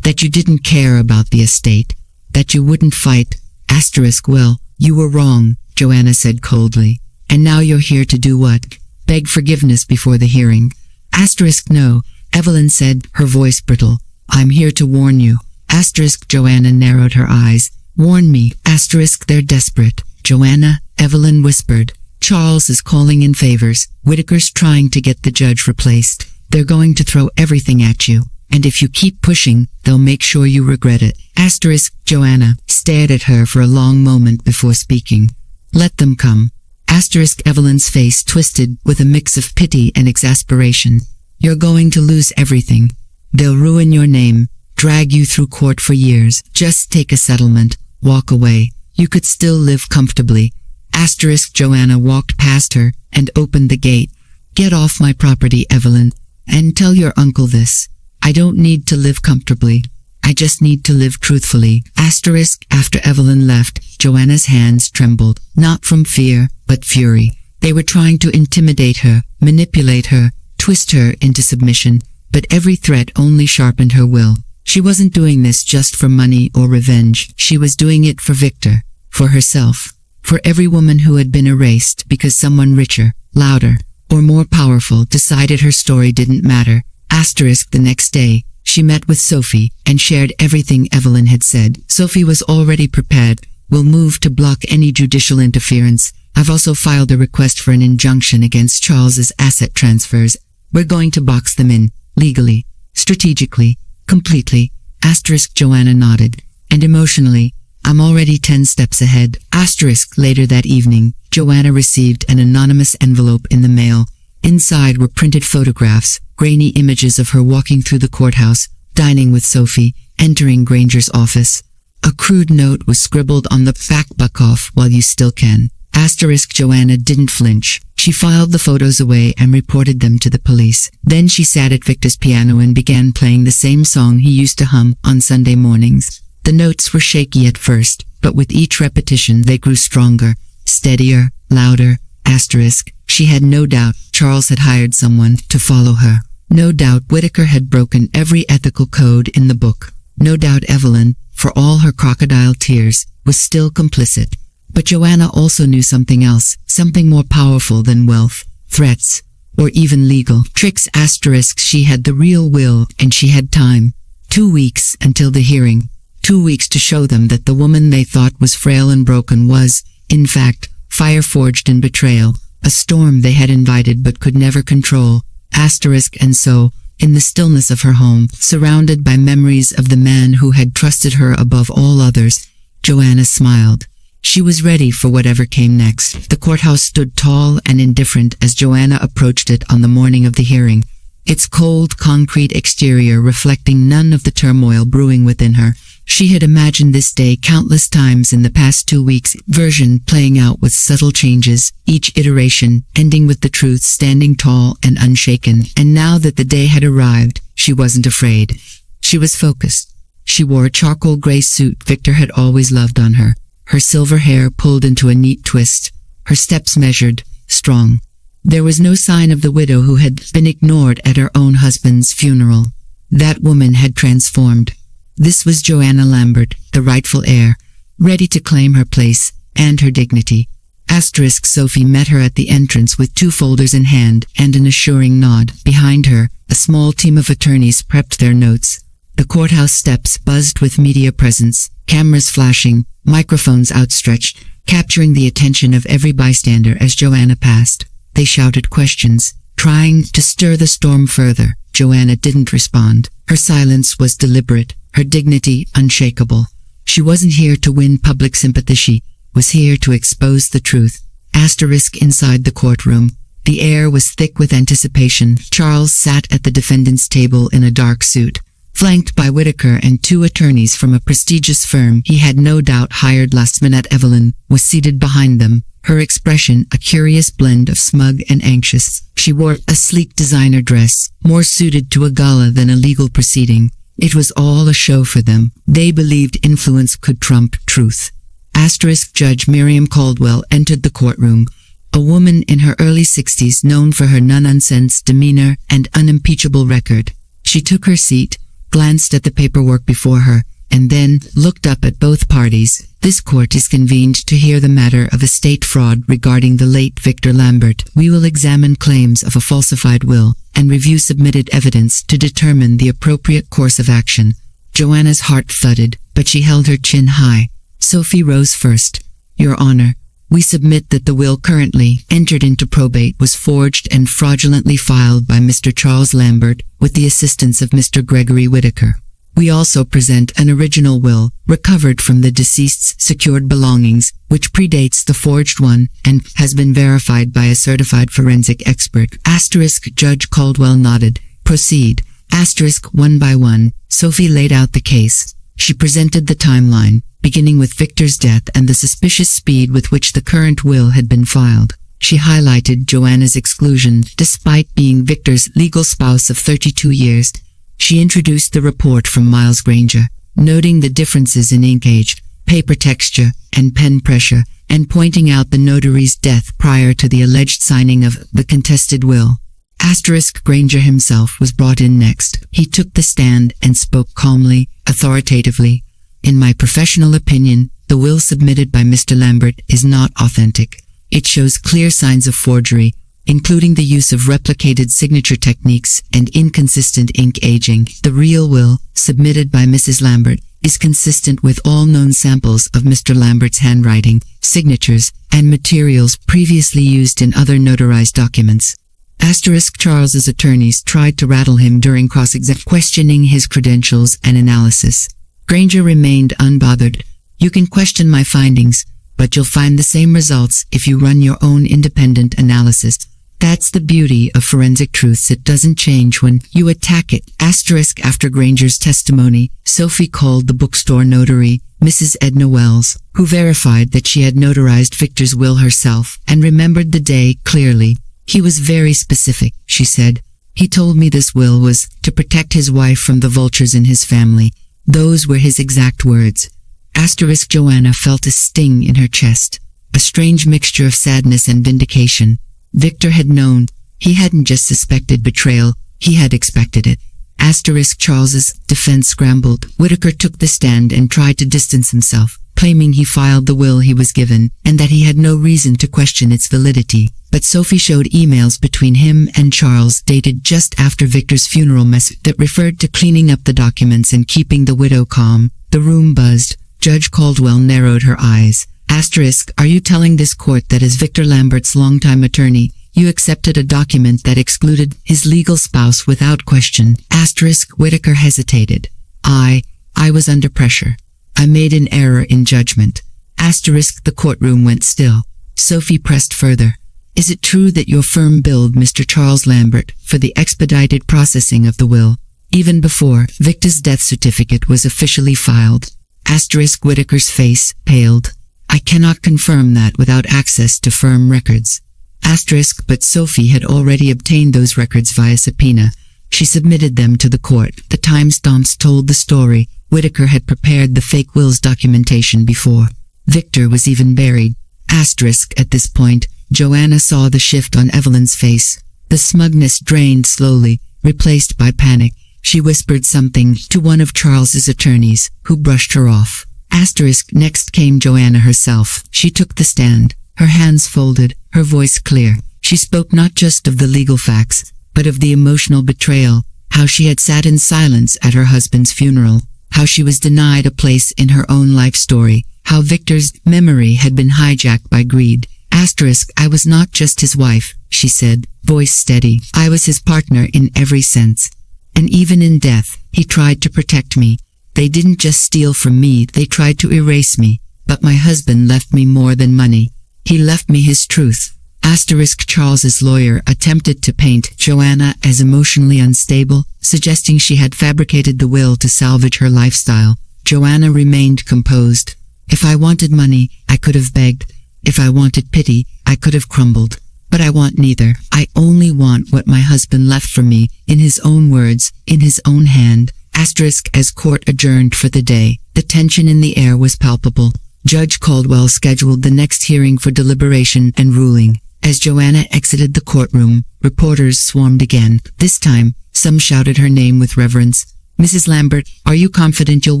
That you didn't care about the estate. That you wouldn't fight. Asterisk, well, you were wrong, Joanna said coldly. And now you're here to do what? Beg forgiveness before the hearing. Asterisk, no, Evelyn said, her voice brittle. I'm here to warn you. Asterisk, Joanna narrowed her eyes. Warn me. Asterisk, they're desperate. Joanna, Evelyn whispered. Charles is calling in favors. Whitaker's trying to get the judge replaced. They're going to throw everything at you. And if you keep pushing, they'll make sure you regret it. Asterisk, Joanna stared at her for a long moment before speaking. Let them come. Asterisk, Evelyn's face twisted with a mix of pity and exasperation. You're going to lose everything. They'll ruin your name, drag you through court for years. Just take a settlement, walk away. You could still live comfortably. Asterisk, Joanna walked past her and opened the gate. Get off my property, Evelyn, and tell your uncle this. I don't need to live comfortably. I just need to live truthfully. Asterisk, after Evelyn left, Joanna's hands trembled, not from fear, but fury. They were trying to intimidate her, manipulate her, twist her into submission, but every threat only sharpened her will. She wasn't doing this just for money or revenge. She was doing it for Victor, for herself, for every woman who had been erased because someone richer, louder, or more powerful decided her story didn't matter. Asterisk, the next day, she met with Sophie and shared everything Evelyn had said. Sophie was already prepared. We'll move to block any judicial interference. I've also filed a request for an injunction against Charles's asset transfers. We're going to box them in, legally, strategically, completely. Asterisk, Joanna nodded. And emotionally, I'm already 10 steps ahead. Asterisk, later that evening, Joanna received an anonymous envelope in the mail. Inside were printed photographs, grainy images of her walking through the courthouse, dining with Sophie, entering Granger's office. A crude note was scribbled on the back. Buck off while you still can. Asterisk, Joanna didn't flinch. She filed the photos away and reported them to the police. Then she sat at Victor's piano and began playing the same song he used to hum on Sunday mornings. The notes were shaky at first, but with each repetition they grew stronger, steadier, louder. Asterisk, she had no doubt Charles had hired someone to follow her. No doubt Whitaker had broken every ethical code in the book. No doubt Evelyn, for all her crocodile tears, was still complicit. But Joanna also knew something else, something more powerful than wealth, threats, or even legal tricks. Asterisk, she had the real will, and she had time. 2 weeks until the hearing. 2 weeks to show them that the woman they thought was frail and broken was, in fact, fire-forged in betrayal, a storm they had invited but could never control. Asterisk, and so, in the stillness of her home, surrounded by memories of the man who had trusted her above all others, Joanna smiled. She was ready for whatever came next. The courthouse stood tall and indifferent as Joanna approached it on the morning of the hearing, its cold concrete exterior reflecting none of the turmoil brewing within her. She had imagined this day countless times in the past 2 weeks, version playing out with subtle changes, each iteration ending with the truth standing tall and unshaken. And now that the day had arrived, she wasn't afraid. She was focused. She wore a charcoal gray suit Victor had always loved on her, her silver hair pulled into a neat twist, her steps measured, strong. There was no sign of the widow who had been ignored at her own husband's funeral. That woman had transformed. This was Joanna Lambert, the rightful heir, ready to claim her place and her dignity. Asterisk, Sophie met her at the entrance with 2 folders in hand and an assuring nod. Behind her, a small team of attorneys prepped their notes. The courthouse steps buzzed with media presence, cameras flashing, microphones outstretched, capturing the attention of every bystander as Joanna passed. They shouted questions, trying to stir the storm further. Joanna didn't respond. Her silence was deliberate, her dignity unshakable. She wasn't here to win public sympathy, she was here to expose the truth. Asterisk inside the courtroom. The air was thick with anticipation. Charles sat at the defendant's table in a dark suit, flanked by Whitaker and two attorneys from a prestigious firm he had no doubt hired last minute. Evelyn was seated behind them, her expression a curious blend of smug and anxious. She wore a sleek designer dress, more suited to a gala than a legal proceeding. It was all a show for them. They believed influence could trump truth. Asterisk Judge Miriam Caldwell entered the courtroom, a woman in her early 60s known for her nonsense demeanor and unimpeachable record. She took her seat, glanced at the paperwork before her, and then looked up at both parties. This court is convened to hear the matter of estate fraud regarding the late Victor Lambert. We will examine claims of a falsified will and review submitted evidence to determine the appropriate course of action. Joanna's heart thudded, but she held her chin high. Sophie rose first. Your Honor, we submit that the will currently entered into probate was forged and fraudulently filed by Mr. Charles Lambert with the assistance of Mr. Gregory Whitaker. We also present an original will recovered from the deceased's secured belongings, which predates the forged one and has been verified by a certified forensic expert. Asterisk Judge Caldwell nodded. Proceed. Asterisk one by one. Sophie laid out the case. She presented the timeline, beginning with Victor's death and the suspicious speed with which the current will had been filed. She highlighted Joanna's exclusion, despite being Victor's legal spouse of 32 years. She introduced the report from Miles Granger, noting the differences in ink age, paper texture, and pen pressure, and pointing out the notary's death prior to the alleged signing of the contested will. Asterisk Granger himself was brought in next. He took the stand and spoke calmly, authoritatively. In my professional opinion, the will submitted by Mr. Lambert is not authentic. It shows clear signs of forgery, including the use of replicated signature techniques and inconsistent ink aging. The real will, submitted by Mrs. Lambert, is consistent with all known samples of Mr. Lambert's handwriting, signatures, and materials previously used in other notarized documents. Asterisk Charles's attorneys tried to rattle him during cross-examination, questioning his credentials and analysis. Granger remained unbothered. You can question my findings, but you'll find the same results if you run your own independent analysis. That's the beauty of forensic truths. It doesn't change when you attack it. Asterisk after Granger's testimony, Sophie called the bookstore notary, Mrs. Edna Wells, who verified that she had notarized Victor's will herself and remembered the day clearly. He was very specific, she said. He told me this will was to protect his wife from the vultures in his family. Those were his exact words. Asterisk Joanna felt a sting in her chest, a strange mixture of sadness and vindication. Victor had known. He hadn't just suspected betrayal, he had expected it. Asterisk Charles's defense scrambled. Whitaker took the stand and tried to distance himself, claiming he filed the will he was given, and that he had no reason to question its validity. But Sophie showed emails between him and Charles dated just after Victor's funeral that referred to cleaning up the documents and keeping the widow calm. The room buzzed. Judge Caldwell narrowed her eyes. Asterisk, are you telling this court that as Victor Lambert's longtime attorney, you accepted a document that excluded his legal spouse without question? Asterisk Whitaker hesitated. I was under pressure. I made an error in judgment. Asterisk the courtroom went still. Sophie pressed further. Is it true that your firm billed Mr. Charles Lambert for the expedited processing of the will, even before Victor's death certificate was officially filed? Asterisk Whitaker's face paled. I cannot confirm that without access to firm records. Asterisk but Sophie had already obtained those records via subpoena. She submitted them to the court. The timestamps told the story. Whitaker had prepared the fake will's documentation before Victor was even buried. Asterisk at this point, Joanna saw the shift on Evelyn's face. The smugness drained slowly, replaced by panic. She whispered something to one of Charles's attorneys, who brushed her off. Asterisk next came Joanna herself. She took the stand, her hands folded, her voice clear. She spoke not just of the legal facts, but of the emotional betrayal, how she had sat in silence at her husband's funeral, how she was denied a place in her own life story, how Victor's memory had been hijacked by greed. Asterisk, I was not just his wife, she said, voice steady. I was his partner in every sense. And even in death, he tried to protect me. They didn't just steal from me, they tried to erase me. But my husband left me more than money. He left me his truth. Asterisk, Charles's lawyer attempted to paint Joanna as emotionally unstable, suggesting she had fabricated the will to salvage her lifestyle. Joanna remained composed. If I wanted money, I could have begged. If I wanted pity, I could have crumbled. But I want neither. I only want what my husband left for me, in his own words, in his own hand. Asterisk, as court adjourned for the day, the tension in the air was palpable. Judge Caldwell scheduled the next hearing for deliberation and ruling. As Joanna exited the courtroom, reporters swarmed again. This time, some shouted her name with reverence. Mrs. Lambert, are you confident you'll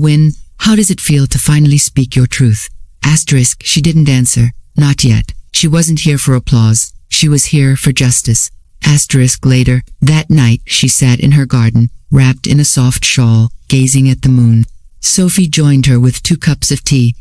win? How does it feel to finally speak your truth? Asterisk, she didn't answer. Not yet. She wasn't here for applause. She was here for justice. Asterisk, later, that night, she sat in her garden, wrapped in a soft shawl, gazing at the moon. Sophie joined her with 2 cups of tea.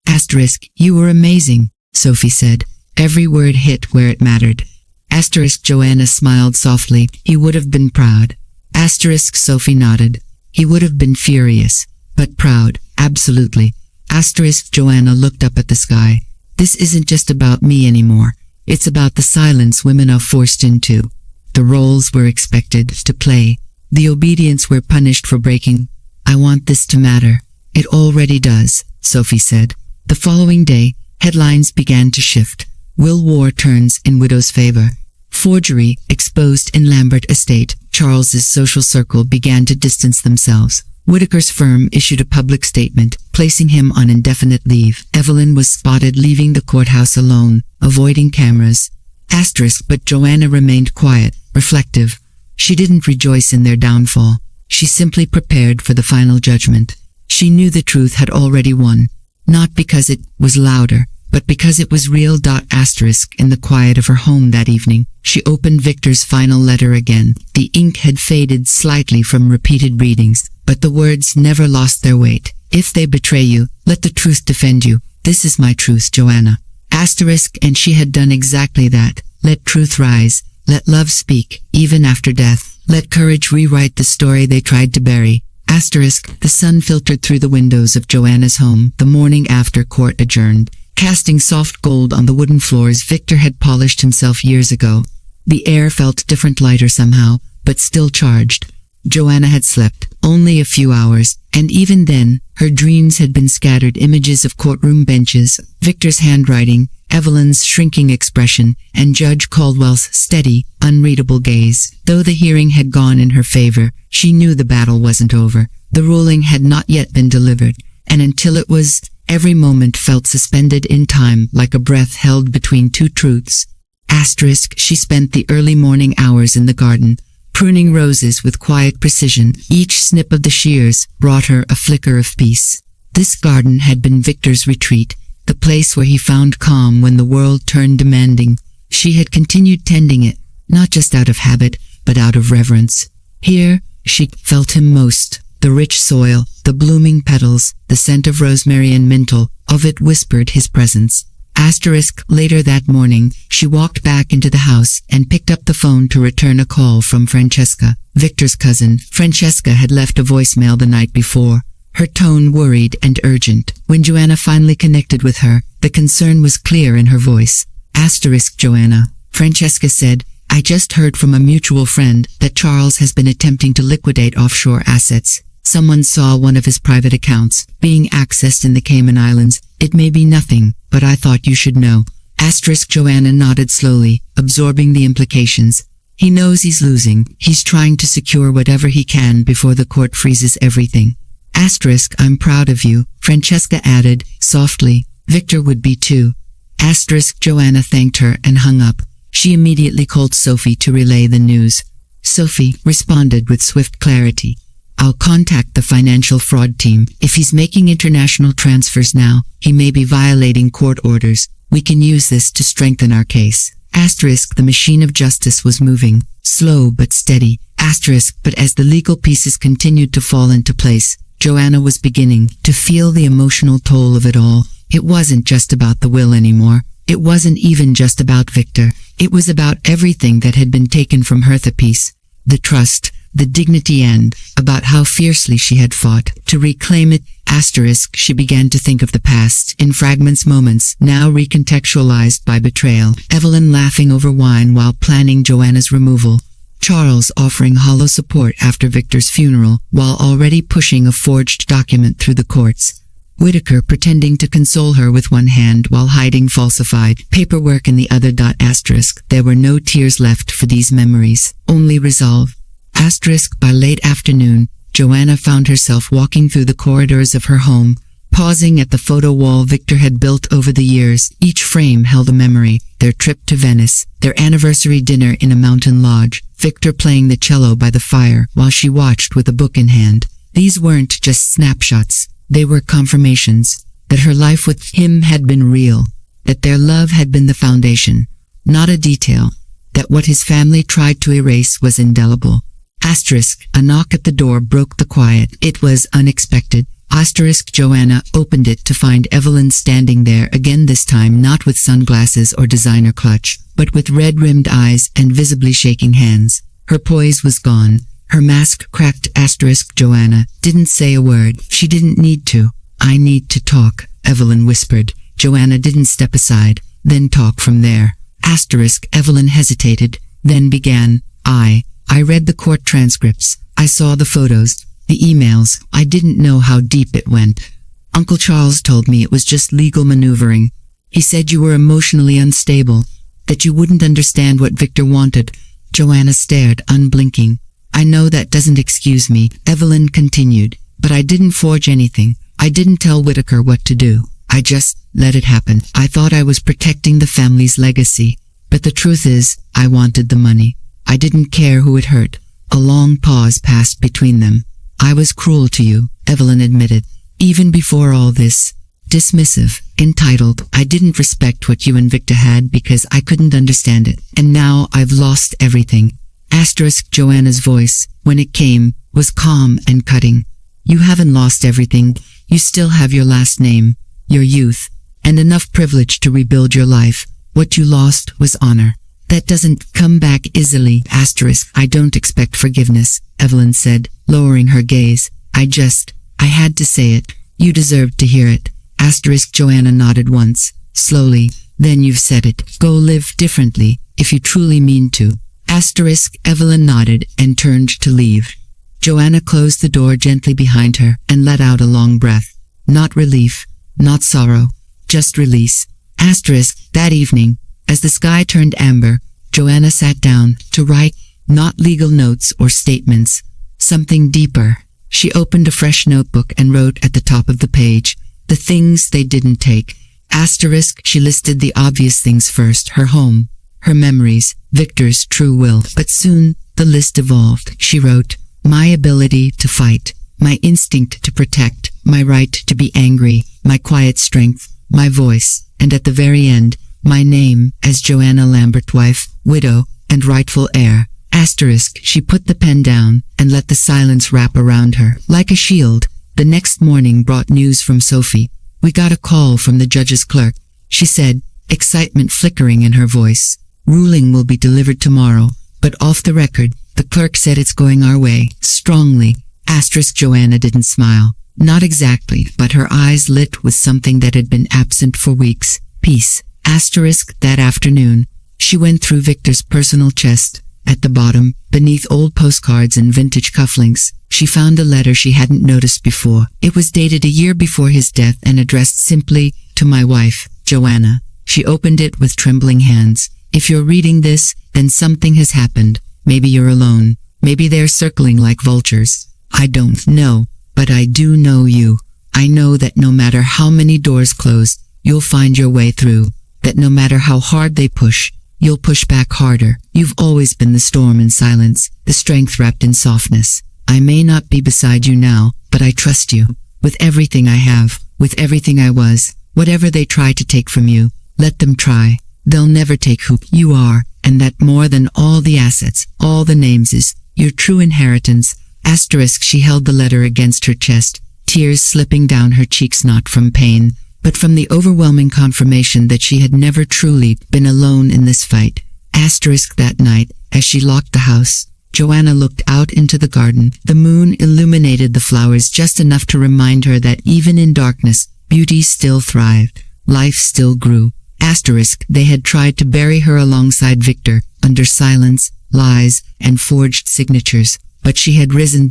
Asterisk, you were amazing, Sophie said. Every word hit where it mattered. Asterisk, Joanna smiled softly. He would have been proud. Asterisk, Sophie nodded. He would have been furious. But proud, absolutely. Asterisk, Joanna looked up at the sky. This isn't just about me anymore. It's about the silence women are forced into. The roles we're expected to play. The obedience we're punished for breaking. I want this to matter. It already does, Sophie said. The following day, headlines began to shift. Will war turns in widow's favor. Forgery exposed in Lambert estate. Charles's social circle began to distance themselves. Whitaker's firm issued a public statement, placing him on indefinite leave. Evelyn was spotted leaving the courthouse alone, avoiding cameras. Asterisk, but Joanna remained quiet, reflective. She didn't rejoice in their downfall. She simply prepared for the final judgment. She knew the truth had already won. Not because it was louder, but because it was real. Asterisk, in the quiet of her home that evening, she opened Victor's final letter again. The ink had faded slightly from repeated readings, but the words never lost their weight. If they betray you, let the truth defend you. This is my truth, Joanna. Asterisk, and she had done exactly that. Let truth rise. Let love speak, even after death. Let courage rewrite the story they tried to bury. Asterisk, the sun filtered through the windows of Joanna's home the morning after court adjourned, casting soft gold on the wooden floors Victor had polished himself years ago. The air felt different, lighter somehow, but still charged. Joanna had slept only a few hours, and even then, her dreams had been scattered images of courtroom benches, Victor's handwriting, Evelyn's shrinking expression, and Judge Caldwell's steady, unreadable gaze. Though the hearing had gone in her favor, she knew the battle wasn't over. The ruling had not yet been delivered, and until it was, every moment felt suspended in time like a breath held between 2 truths. Asterisk, she spent the early morning hours in the garden, pruning roses with quiet precision. Each snip of the shears brought her a flicker of peace. This garden had been Victor's retreat, the place where he found calm when the world turned demanding. She had continued tending it, not just out of habit, but out of reverence. Here, she felt him most. The rich soil, the blooming petals, the scent of rosemary and myrtle, of it whispered his presence. Asterisk, later that morning, she walked back into the house and picked up the phone to return a call from Francesca, Victor's cousin. Francesca had left a voicemail the night before, her tone worried and urgent. When Joanna finally connected with her, the concern was clear in her voice. Asterisk, Joanna, Francesca said, I just heard from a mutual friend that Charles has been attempting to liquidate offshore assets. Someone saw one of his private accounts being accessed in the Cayman Islands. It may be nothing, but I thought you should know. Asterisk, Joanna nodded slowly, absorbing the implications. He knows he's losing. He's trying to secure whatever he can before the court freezes everything. Asterisk, I'm proud of you, Francesca added, softly. Victor would be too. Asterisk, Joanna thanked her and hung up. She immediately called Sophie to relay the news. Sophie responded with swift clarity. I'll contact the financial fraud team. If he's making international transfers now, he may be violating court orders. We can use this to strengthen our case. Asterisk, the machine of justice was moving, slow but steady. Asterisk, but as the legal pieces continued to fall into place, Joanna was beginning to feel the emotional toll of it all. It wasn't just about the will anymore. It wasn't even just about Victor. It was about everything that had been taken from her, the peace, the trust, the dignity, and about how fiercely she had fought to reclaim it. She began to think of the past in fragments, moments now recontextualized by betrayal. Evelyn laughing over wine while planning Joanna's removal. Charles offering hollow support after Victor's funeral while already pushing a forged document through the courts. Whitaker pretending to console her with one hand while hiding falsified paperwork in the other. There were no tears left for these memories, only resolve. By late afternoon, Joanna found herself walking through the corridors of her home, pausing at the photo wall Victor had built over the years. Each frame held a memory: their trip to Venice, their anniversary dinner in a mountain lodge, Victor playing the cello by the fire while she watched with a book in hand. These weren't just snapshots, they were confirmations that her life with him had been real, that their love had been the foundation, not a detail, that what his family tried to erase was indelible. A knock at the door broke the quiet. It was unexpected. Joanna opened it to find Evelyn standing there again, this time not with sunglasses or designer clutch, but with red-rimmed eyes and visibly shaking hands. Her poise was gone. Her mask cracked. Joanna didn't say a word. She didn't need to. "I need to talk," Evelyn whispered. Joanna didn't step aside, then talk from there. Evelyn hesitated, then began. I read the court transcripts. I saw the photos, the emails. I didn't know how deep it went. Uncle Charles told me it was just legal maneuvering. He said you were emotionally unstable, that you wouldn't understand what Victor wanted. Joanna stared, unblinking. "I know that doesn't excuse me," Evelyn continued, "but I didn't forge anything. I didn't tell Whitaker what to do. I just let it happen. I thought I was protecting the family's legacy. But the truth is, I wanted the money. I didn't care who it hurt." A long pause passed between them. "I was cruel to you," Evelyn admitted. "Even before all this. Dismissive, entitled. I didn't respect what you and Victor had because I couldn't understand it. And now I've lost everything." Joanna's voice, when it came, was calm and cutting. "You haven't lost everything. You still have your last name, your youth, and enough privilege to rebuild your life. What you lost was honor. That doesn't come back easily. I don't expect forgiveness," Evelyn said, lowering her gaze. I had to say it. You deserved to hear it." Joanna nodded once, slowly. "Then you've said it. Go live differently, if you truly mean to." Evelyn nodded and turned to leave. Joanna closed the door gently behind her and let out a long breath. Not relief, not sorrow, just release. That evening, as the sky turned amber, Joanna sat down to write, not legal notes or statements, something deeper. She opened a fresh notebook and wrote at the top of the page, the things they didn't take. She listed the obvious things first: her home, her memories, Victor's true will. But soon, the list evolved. She wrote, "My ability to fight, my instinct to protect, my right to be angry, my quiet strength, my voice, and at the very end, my name as Joanna Lambert, wife, widow, and rightful heir." She put the pen down and let the silence wrap around her like a shield. The next morning brought news from Sophie. "We got a call from the judge's clerk," she said, excitement flickering in her voice. "Ruling will be delivered tomorrow, but off the record, the clerk said it's going our way, strongly." Joanna didn't smile. Not exactly, but her eyes lit with something that had been absent for weeks. Peace. That afternoon, she went through Victor's personal chest. At the bottom, beneath old postcards and vintage cufflinks, she found a letter she hadn't noticed before. It was dated a year before his death and addressed simply, "To my wife, Joanna." She opened it with trembling hands. "If you're reading this, then something has happened. Maybe you're alone. Maybe they're circling like vultures. I don't know, but I do know you. I know that no matter how many doors close, you'll find your way through. That no matter how hard they push, you'll push back harder. You've always been the storm in silence, the strength wrapped in softness. I may not be beside you now, but I trust you. With everything I have, with everything I was, whatever they try to take from you, let them try. They'll never take who you are, and that more than all the assets, all the names is your true inheritance." She held the letter against her chest, tears slipping down her cheeks, not from pain, but from the overwhelming confirmation that she had never truly been alone in this fight. That night, as she locked the house, Joanna looked out into the garden. The moon illuminated the flowers just enough to remind her that even in darkness, beauty still thrived. Life still grew. They had tried to bury her alongside Victor, under silence, lies, and forged signatures, but she had risen.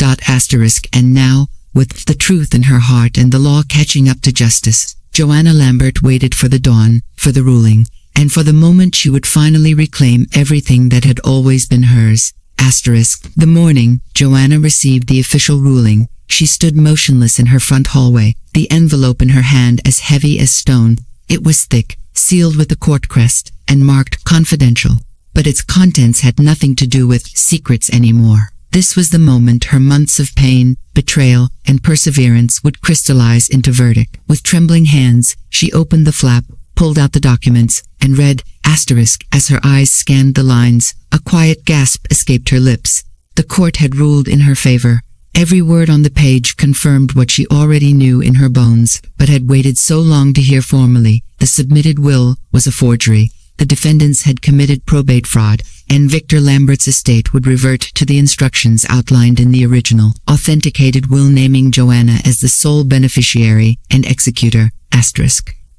And now, with the truth in her heart and the law catching up to justice, Joanna Lambert waited for the dawn, for the ruling, and for the moment she would finally reclaim everything that had always been hers. The morning Joanna received the official ruling, she stood motionless in her front hallway, the envelope in her hand as heavy as stone. It was thick, sealed with a court crest, and marked confidential, but its contents had nothing to do with secrets anymore. This was the moment her months of pain, betrayal, and perseverance would crystallize into verdict. With trembling hands, she opened the flap, pulled out the documents, and read as her eyes scanned the lines. A quiet gasp escaped her lips. The court had ruled in her favor. Every word on the page confirmed what she already knew in her bones, but had waited so long to hear formally. The submitted will was a forgery. The defendants had committed probate fraud, and Victor Lambert's estate would revert to the instructions outlined in the original, authenticated will naming Joanna as the sole beneficiary and executor.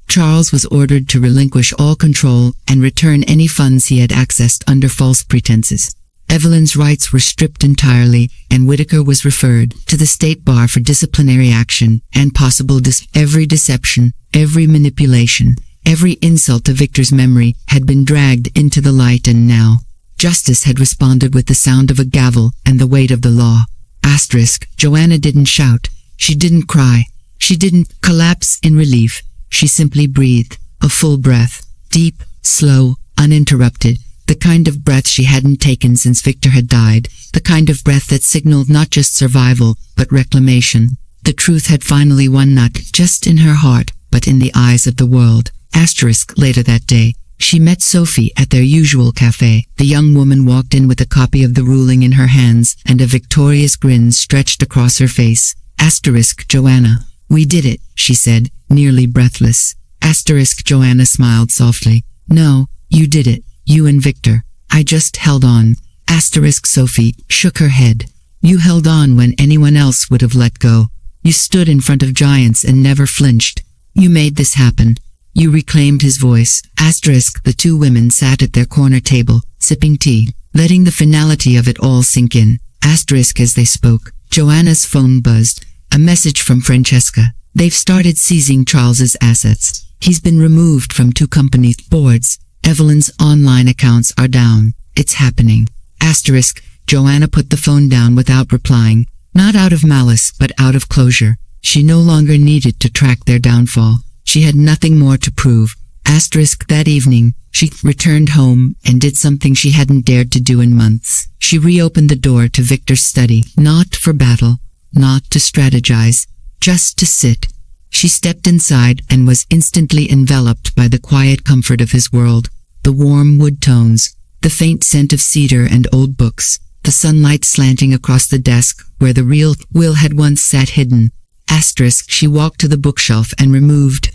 Charles was ordered to relinquish all control and return any funds he had accessed under false pretenses. Evelyn's rights were stripped entirely, and Whitaker was referred to the state bar for disciplinary action and possible every deception, every manipulation, every insult to Victor's memory had been dragged into the light, and now justice had responded with the sound of a gavel and the weight of the law. Joanna didn't shout. She didn't cry. She didn't collapse in relief. She simply breathed, a full breath, deep, slow, uninterrupted, the kind of breath she hadn't taken since Victor had died, the kind of breath that signaled not just survival, but reclamation. The truth had finally won, not just in her heart, but in the eyes of the world. Later that day, she met Sophie at their usual cafe. The young woman walked in with a copy of the ruling in her hands, and a victorious grin stretched across her face. Joanna, we did it, she said, nearly breathless. Joanna smiled softly. No, you did it, you and Victor. I just held on. Sophie shook her head. You held on when anyone else would have let go. You stood in front of giants and never flinched. You made this happen. You reclaimed his voice. The two women sat at their corner table, sipping tea, letting the finality of it all sink in. As they spoke, Joanna's phone buzzed. A message from Francesca. They've started seizing Charles's assets. He's been removed from 2 company boards. Evelyn's online accounts are down. It's happening. Joanna put the phone down without replying. Not out of malice, but out of closure. She no longer needed to track their downfall. She had nothing more to prove. That evening, she returned home and did something she hadn't dared to do in months. She reopened the door to Victor's study, not for battle, not to strategize, just to sit. She stepped inside and was instantly enveloped by the quiet comfort of his world, the warm wood tones, the faint scent of cedar and old books, the sunlight slanting across the desk where the real will had once sat hidden. She walked to the bookshelf and removed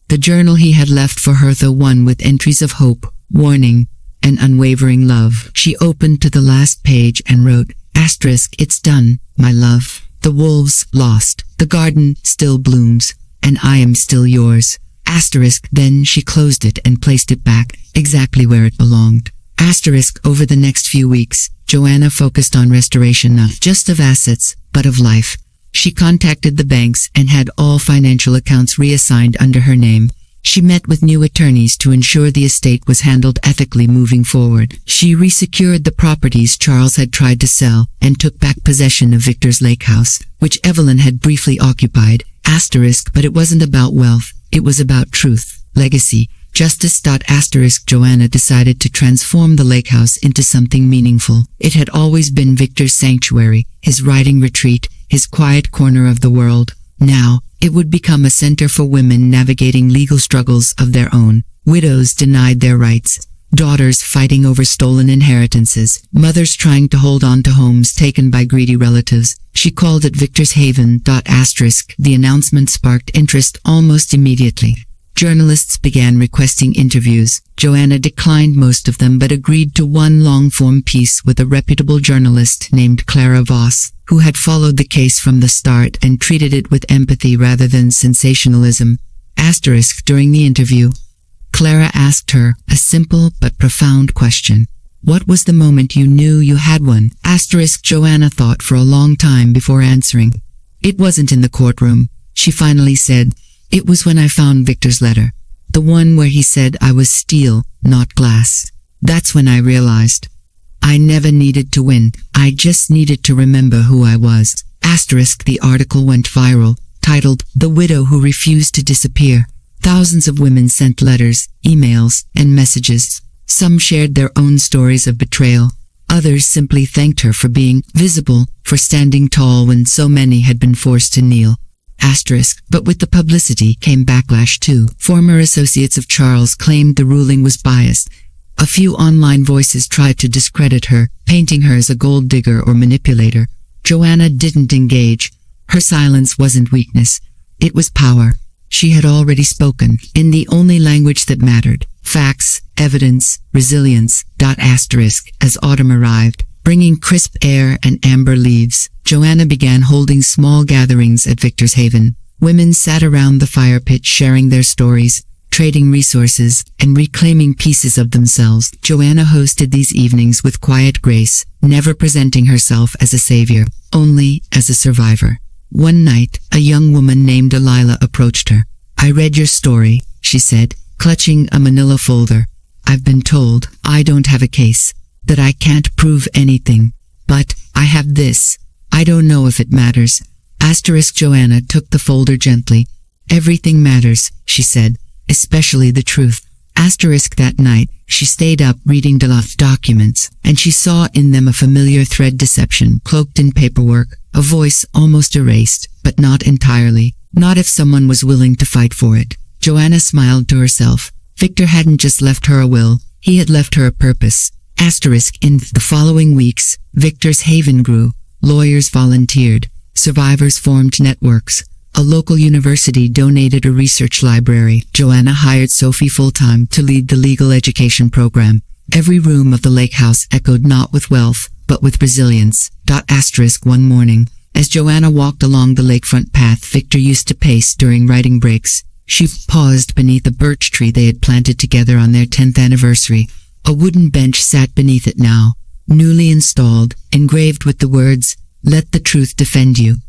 the journal he had left for her, the one with entries of hope, warning, and unwavering love. She opened to the last page and wrote, It's done, my love. The wolves lost. The garden still blooms, and I am still yours. Then she closed it and placed it back, exactly where it belonged. Over the next few weeks, Joanna focused on restoration not just of assets, but of life. She contacted the banks and had all financial accounts reassigned under her name. She met with new attorneys to ensure the estate was handled ethically moving forward. She resecured the properties Charles had tried to sell and took back possession of Victor's lake house, which Evelyn had briefly occupied. But it wasn't about wealth, it was about truth, legacy, justice. Joanna decided to transform the lake house into something meaningful. It had always been Victor's sanctuary, his writing retreat, his quiet corner of the world. Now, it would become a center for women navigating legal struggles of their own, widows denied their rights, daughters fighting over stolen inheritances, mothers trying to hold on to homes taken by greedy relatives. She called it Victor's Haven. The announcement sparked interest almost immediately. Journalists began requesting interviews. Joanna declined most of them but agreed to one long-form piece with a reputable journalist named Clara Voss, who had followed the case from the start and treated it with empathy rather than sensationalism. During the interview, Clara asked her a simple but profound question. What was the moment you knew you had one? Joanna thought for a long time before answering. It wasn't in the courtroom, she finally said. It was when I found Victor's letter. The one where he said I was steel, not glass. That's when I realized. I never needed to win, I just needed to remember who I was. The article went viral, titled, "The Widow Who Refused to Disappear." Thousands of women sent letters, emails, and messages. Some shared their own stories of betrayal. Others simply thanked her for being visible, for standing tall when so many had been forced to kneel. But with the publicity came backlash too. Former associates of Charles claimed the ruling was biased. A few online voices tried to discredit her, painting her as a gold digger or manipulator. Joanna didn't engage. Her silence wasn't weakness. It was power. She had already spoken, in the only language that mattered. Facts, evidence, resilience. As autumn arrived, bringing crisp air and amber leaves, Joanna began holding small gatherings at Victor's Haven. Women sat around the fire pit sharing their stories, trading resources, and reclaiming pieces of themselves. Joanna hosted these evenings with quiet grace, never presenting herself as a savior, only as a survivor. One night, a young woman named Delilah approached her. "I read your story," she said, clutching a manila folder. "I've been told I don't have a case, that I can't prove anything. But I have this. I don't know if it matters." Joanna took the folder gently. "Everything matters," she said, "especially the truth." That night, she stayed up reading Delaf's documents, and she saw in them a familiar thread: deception cloaked in paperwork, a voice almost erased, but not entirely. Not if someone was willing to fight for it. Joanna smiled to herself. Victor hadn't just left her a will, he had left her a purpose. In the following weeks, Victor's Haven grew. Lawyers volunteered. Survivors formed networks. A local university donated a research library. Joanna hired Sophie full-time to lead the legal education program. Every room of the lake house echoed not with wealth, but with resilience. One morning, as Joanna walked along the lakefront path Victor used to pace during writing breaks, she paused beneath a birch tree they had planted together on their 10th anniversary. A wooden bench sat beneath it now, newly installed, engraved with the words, "Let the truth defend you."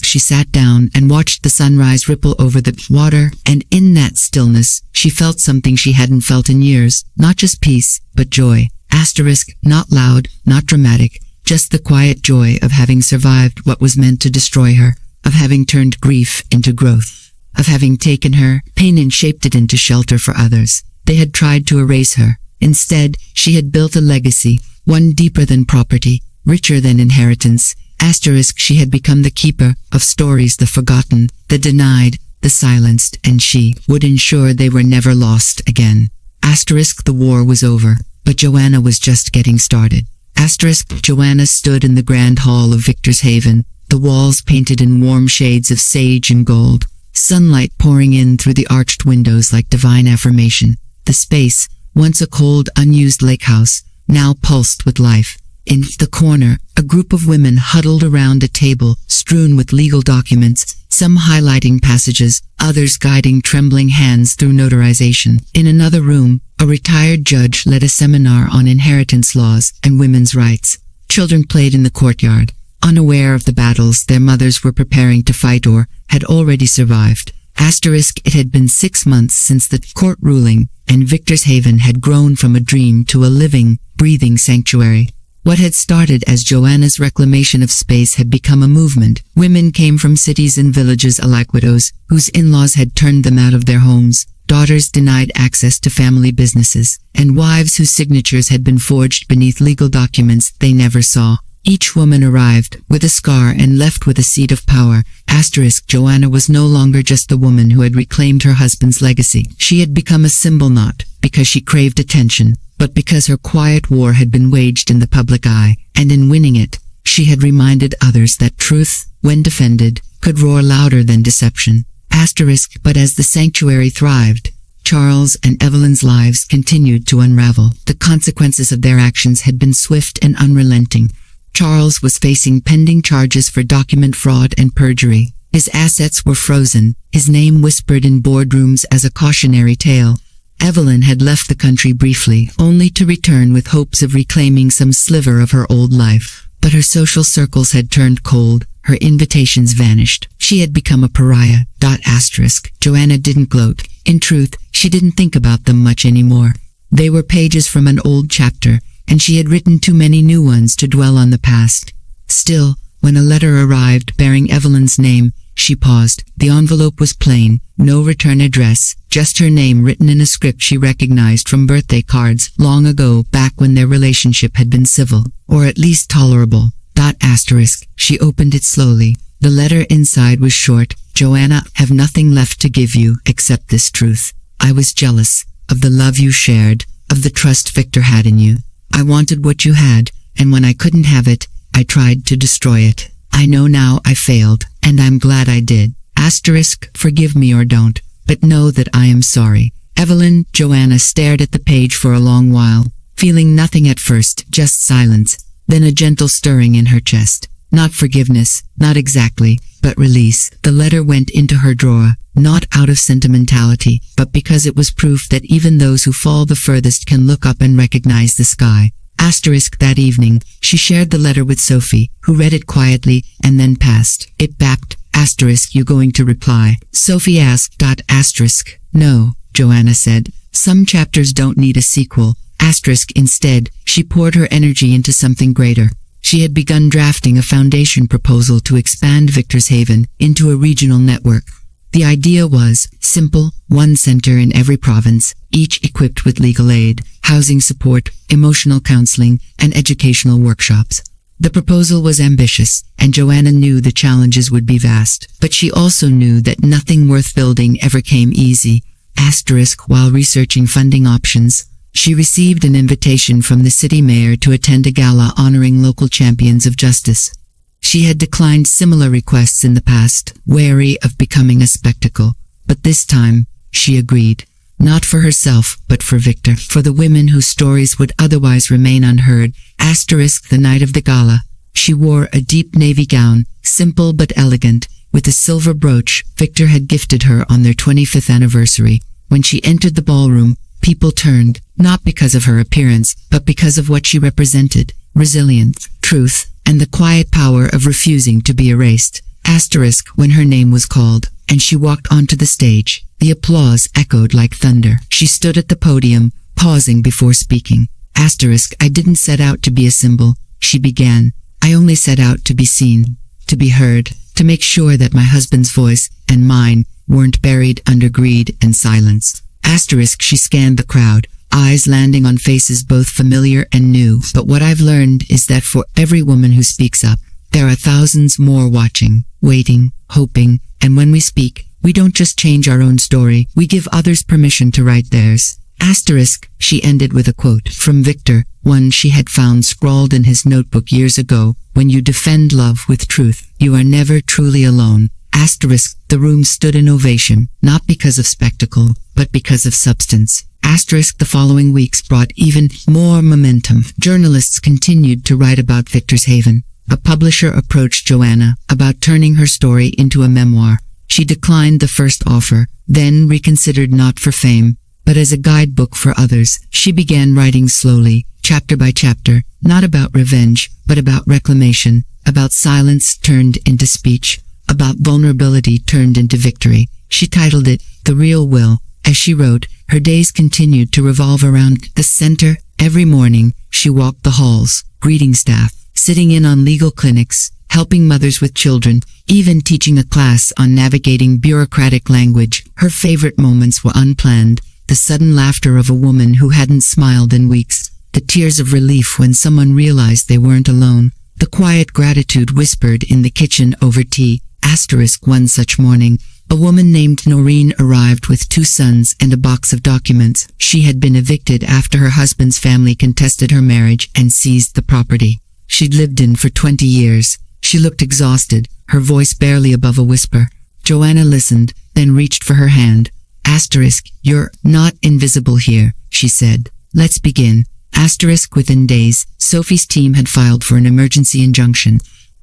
She sat down and watched the sunrise ripple over the water, and in that stillness, she felt something she hadn't felt in years, not just peace, but joy. Not loud, not dramatic, just the quiet joy of having survived what was meant to destroy her, of having turned grief into growth, of having taken her pain and shaped it into shelter for others. They had tried to erase her. Instead, she had built a legacy, one deeper than property, richer than inheritance. She had become the keeper of stories, the forgotten, the denied, the silenced, and she would ensure they were never lost again. The war was over, but Joanna was just getting started. Joanna stood in the grand hall of Victor's Haven, the walls painted in warm shades of sage and gold, sunlight pouring in through the arched windows like divine affirmation. The space, once a cold, unused lake house, now pulsed with life. In the corner, a group of women huddled around a table strewn with legal documents, some highlighting passages, others guiding trembling hands through notarization. In another room, a retired judge led a seminar on inheritance laws and women's rights. Children played in the courtyard, unaware of the battles their mothers were preparing to fight or had already survived. It had been 6 months since the court ruling, and Victor's Haven had grown from a dream to a living, breathing sanctuary. What had started as Joanna's reclamation of space had become a movement. Women came from cities and villages alike, widows whose in-laws had turned them out of their homes, daughters denied access to family businesses, and wives whose signatures had been forged beneath legal documents they never saw. Each woman arrived with a scar and left with a seed of power. Joanna was no longer just the woman who had reclaimed her husband's legacy. She had become a symbol, not because she craved attention, but because her quiet war had been waged in the public eye, and in winning it, she had reminded others that truth, when defended, could roar louder than deception. But as the sanctuary thrived, Charles and Evelyn's lives continued to unravel. The consequences of their actions had been swift and unrelenting. Charles was facing pending charges for document fraud and perjury. His assets were frozen, his name whispered in boardrooms as a cautionary tale. Evelyn had left the country briefly, only to return with hopes of reclaiming some sliver of her old life. But her social circles had turned cold, her invitations vanished. She had become a pariah. Joanna didn't gloat. In truth, she didn't think about them much anymore. They were pages from an old chapter, and she had written too many new ones to dwell on the past. Still, when a letter arrived bearing Evelyn's name, she paused. The envelope was plain, no return address, just her name written in a script she recognized from birthday cards long ago, back when their relationship had been civil, or at least tolerable. She opened it slowly. The letter inside was short. Joanna, have nothing left to give you except this truth. I was jealous of the love you shared, of the trust Victor had in you. I wanted what you had, and when I couldn't have it, I tried to destroy it. I know now I failed, and I'm glad I did. Forgive me or don't, but know that I am sorry. Evelyn. Joanna stared at the page for a long while, feeling nothing at first, just silence, then a gentle stirring in her chest. Not forgiveness, not exactly, but release. The letter went into her drawer, not out of sentimentality, but because it was proof that even those who fall the furthest can look up and recognize the sky. That evening, she shared the letter with Sophie, who read it quietly and then passed it back. You going to reply? Sophie asked. No, Joanna said. Some chapters don't need a sequel. Instead, she poured her energy into something greater. She had begun drafting a foundation proposal to expand Victor's Haven into a regional network. The idea was simple: one center in every province, each equipped with legal aid, housing support, emotional counseling, and educational workshops. The proposal was ambitious, and Joanna knew the challenges would be vast, but she also knew that nothing worth building ever came easy. While researching funding options, she received an invitation from the city mayor to attend a gala honoring local champions of justice. She had declined similar requests in the past, wary of becoming a spectacle, but this time, she agreed. Not for herself, but for Victor, for the women whose stories would otherwise remain unheard. The night of the gala, she wore a deep navy gown, simple but elegant, with a silver brooch Victor had gifted her on their 25th anniversary. When she entered the ballroom, people turned, not because of her appearance, but because of what she represented: resilience, truth, and the quiet power of refusing to be erased. When her name was called, and she walked onto the stage, the applause echoed like thunder. She stood at the podium, pausing before speaking. I didn't set out to be a symbol, she began. I only set out to be seen, to be heard, to make sure that my husband's voice, and mine, weren't buried under greed and silence. She scanned the crowd, eyes landing on faces both familiar and new. But what I've learned is that for every woman who speaks up, there are thousands more watching, waiting, hoping, and when we speak, we don't just change our own story, we give others permission to write theirs. She ended with a quote from Victor, one she had found scrawled in his notebook years ago: when you defend love with truth, you are never truly alone. The room stood in ovation, not because of spectacle, but because of substance. The following weeks brought even more momentum. Journalists continued to write about Victor's Haven. A publisher approached Joanna about turning her story into a memoir. She declined the first offer, then reconsidered, not for fame, but as a guidebook for others. She began writing slowly, chapter by chapter, not about revenge, but about reclamation, about silence turned into speech, about vulnerability turned into victory. She titled it The Real Will. As she wrote, her days continued to revolve around the center. Every morning, she walked the halls, greeting staff, sitting in on legal clinics, helping mothers with children, even teaching a class on navigating bureaucratic language. Her favorite moments were unplanned: the sudden laughter of a woman who hadn't smiled in weeks, the tears of relief when someone realized they weren't alone, the quiet gratitude whispered in the kitchen over tea. One such morning, a woman named Noreen arrived with 2 sons and a box of documents. She had been evicted after her husband's family contested her marriage and seized the property she'd lived in for 20 years. She looked exhausted, her voice barely above a whisper. Joanna listened, then reached for her hand. Asterisk, you're not invisible here, she said. Let's begin. Asterisk, within days, Sophie's team had filed for an emergency injunction.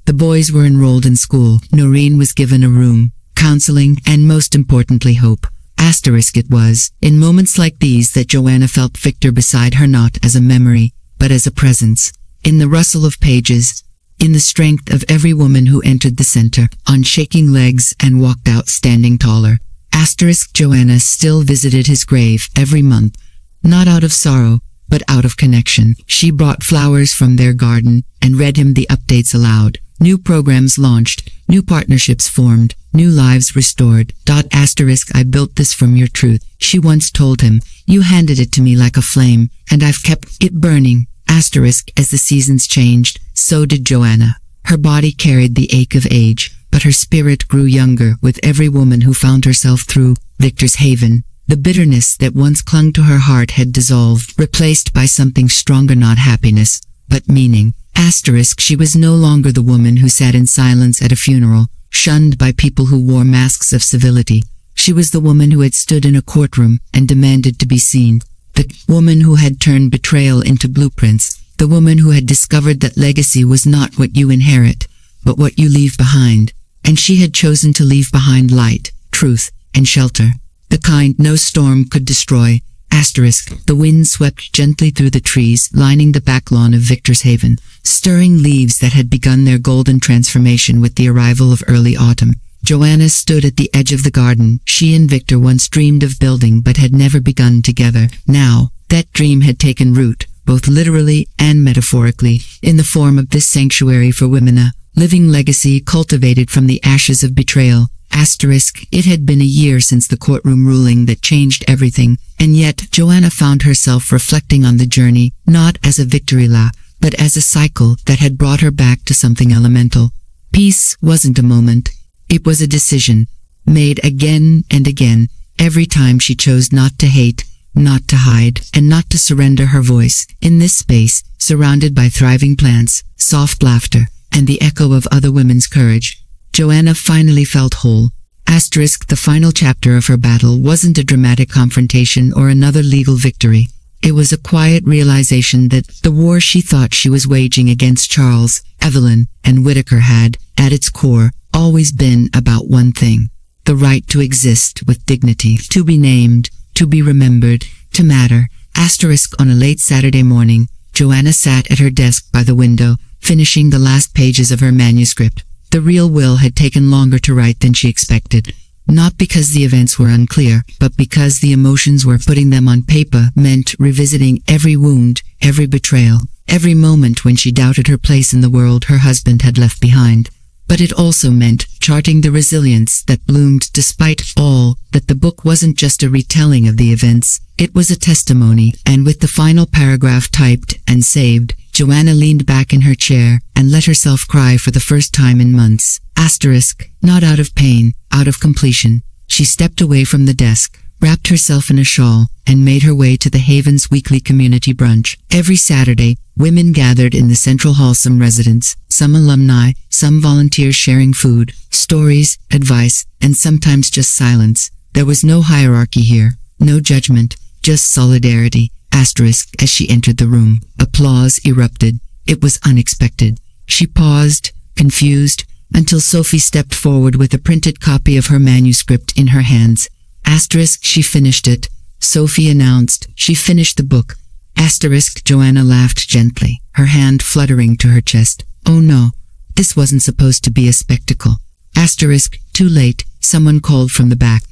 The boys were enrolled in school. Noreen was given a room, counseling, and most importantly, hope. Asterisk, it was in moments like these that Joanna felt Victor beside her, not as a memory, but as a presence. In the rustle of pages, in the strength of every woman who entered the center, on shaking legs and walked out standing taller. Asterisk, Joanna still visited his grave every month, not out of sorrow, but out of connection. She brought flowers from their garden and read him the updates aloud. New programs launched, new partnerships formed, new lives restored. Asterisk, I built this from your truth, she once told him. You handed it to me like a flame, and I've kept it burning. Asterisk, as the seasons changed, so did Joanna. Her body carried the ache of age, but her spirit grew younger with every woman who found herself through Victor's haven. The bitterness that once clung to her heart had dissolved, replaced by something stronger, not happiness, but meaning. Asterisk, she was no longer the woman who sat in silence at a funeral, shunned by people who wore masks of civility. She was the woman who had stood in a courtroom and demanded to be seen. The woman who had turned betrayal into blueprints. The woman who had discovered that legacy was not what you inherit, but what you leave behind. And she had chosen to leave behind light, truth, and shelter. The kind no storm could destroy. Asterisk, the wind swept gently through the trees lining the back lawn of Victor's haven, stirring leaves that had begun their golden transformation with the arrival of early autumn. Joanna stood at the edge of the garden. She and Victor once dreamed of building but had never begun together. Now, that dream had taken root, both literally and metaphorically, in the form of this sanctuary for women, a living legacy cultivated from the ashes of betrayal. Asterisk, it had been a year since the courtroom ruling that changed everything, and yet Joanna found herself reflecting on the journey, not as a victory lap, but as a cycle that had brought her back to something elemental. Peace wasn't a moment. It was a decision, made again and again, every time she chose not to hate, not to hide, and not to surrender her voice. In this space, surrounded by thriving plants, soft laughter, and the echo of other women's courage, Joanna finally felt whole. Asterisk, the final chapter of her battle wasn't a dramatic confrontation or another legal victory. It was a quiet realization that the war she thought she was waging against Charles, Evelyn, and Whitaker had, at its core, always been about one thing: the right to exist with dignity, to be named, to be remembered, to matter. Asterisk, on a late Saturday morning, Joanna sat at her desk by the window, finishing the last pages of her manuscript. The real will had taken longer to write than she expected, not because the events were unclear, but because the emotions were putting them on paper meant revisiting every wound, every betrayal, every moment when she doubted her place in the world her husband had left behind. But it also meant charting the resilience that bloomed despite all, that the book wasn't just a retelling of the events, it was a testimony. And with the final paragraph typed and saved, Joanna leaned back in her chair and let herself cry for the first time in months. Asterisk, not out of pain, out of completion. She stepped away from the desk, wrapped herself in a shawl, and made her way to the Haven's weekly community brunch. Every Saturday, women gathered in the Central Hall, some residents, some alumni, some volunteers sharing food, stories, advice, and sometimes just silence. There was no hierarchy here, no judgment, just solidarity. Asterisk, as she entered the room, applause erupted. It was unexpected. She paused, confused, until Sophie stepped forward with a printed copy of her manuscript in her hands. Asterisk, she finished it. Sophie announced, she finished the book. Asterisk, Joanna laughed gently, her hand fluttering to her chest. Oh no, this wasn't supposed to be a spectacle. Asterisk, too late, someone called from the back.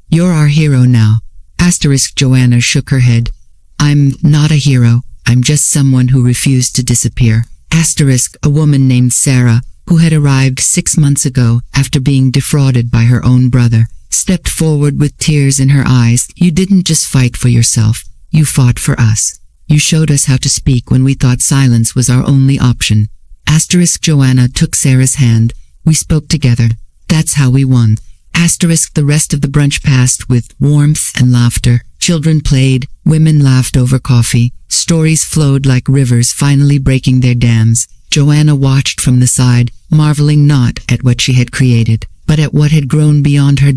You're our hero now. Asterisk, Joanna shook her head. I'm not a hero, I'm just someone who refused to disappear. Asterisk, a woman named Sarah, who had arrived 6 months ago after being defrauded by her own brother, stepped forward with tears in her eyes. You didn't just fight for yourself, you fought for us. You showed us how to speak when we thought silence was our only option. Asterisk, Joanna took Sarah's hand. We spoke together. That's how we won. Asterisk, the rest of the brunch passed with warmth and laughter. Children played, women laughed over coffee, stories flowed like rivers finally breaking their dams. Joanna watched from the side, marveling not at what she had created, but at what had grown beyond her.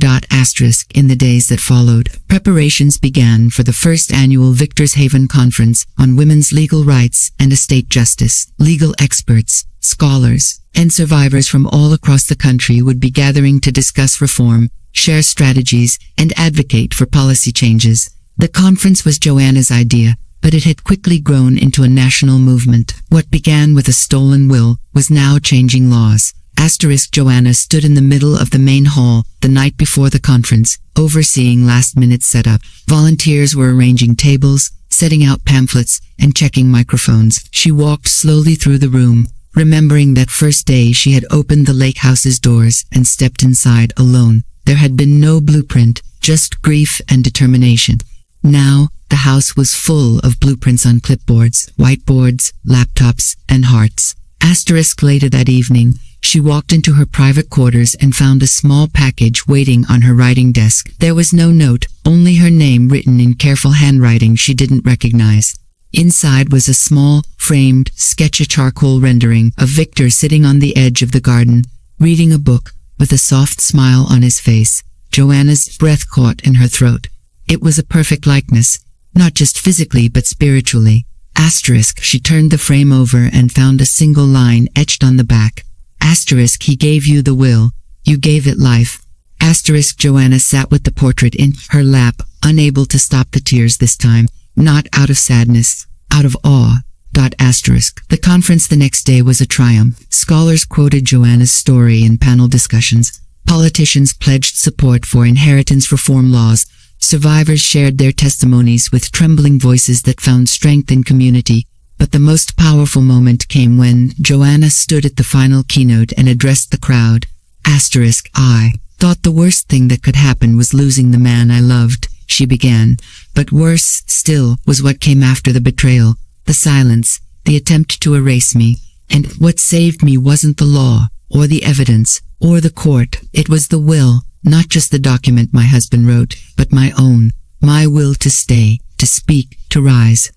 In the days that followed, preparations began for the first annual Victor's Haven Conference on women's legal rights and estate justice. Legal experts, scholars, and survivors from all across the country would be gathering to discuss reform, share strategies, and advocate for policy changes. The conference was Joanna's idea, but it had quickly grown into a national movement. What began with a stolen will was now changing laws. Joanna stood in the middle of the main hall the night before the conference, overseeing last-minute setup. Volunteers were arranging tables, setting out pamphlets, and checking microphones. She walked slowly through the room, remembering that first day she had opened the lake house's doors and stepped inside alone. There had been no blueprint, just grief and determination. Now, the house was full of blueprints on clipboards, whiteboards, laptops, and hearts. Later that evening, she walked into her private quarters and found a small package waiting on her writing desk. There was no note, only her name written in careful handwriting she didn't recognize. Inside was a small, framed, sketch charcoal rendering of Victor sitting on the edge of the garden, reading a book, with a soft smile on his face. Joanna's breath caught in her throat. It was a perfect likeness, not just physically but spiritually. She turned the frame over and found a single line etched on the back. He gave you the will, you gave it life. Joanna sat with the portrait in her lap, unable to stop the tears this time, not out of sadness, out of awe. The conference the next day was a triumph. Scholars quoted Joanna's story in panel discussions. Politicians pledged support for inheritance reform laws. Survivors shared their testimonies with trembling voices that found strength in community. But the most powerful moment came when Joanna stood at the final keynote and addressed the crowd. I thought the worst thing that could happen was losing the man I loved, she began. But worse still was what came after the betrayal, the silence, the attempt to erase me. And what saved me wasn't the law, or the evidence, or the court. It was the will, not just the document my husband wrote, but my own. My will to stay, to speak, to rise.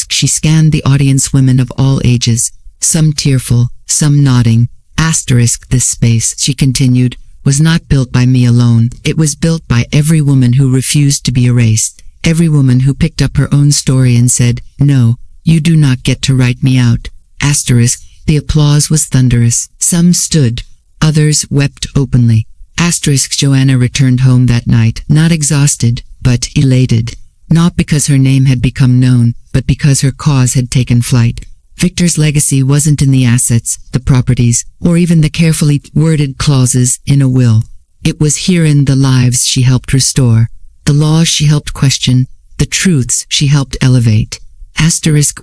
She scanned the audience, women of all ages, some tearful, some nodding. This space, she continued, was not built by me alone. It was built by every woman who refused to be erased. Every woman who picked up her own story and said, no, you do not get to write me out. The applause was thunderous. Some stood, others wept openly. Joanna returned home that night, not exhausted, but elated. Not because her name had become known, but because her cause had taken flight. Victor's legacy wasn't in the assets, the properties, or even the carefully worded clauses in a will. It was herein the lives she helped restore, the laws she helped question, the truths she helped elevate.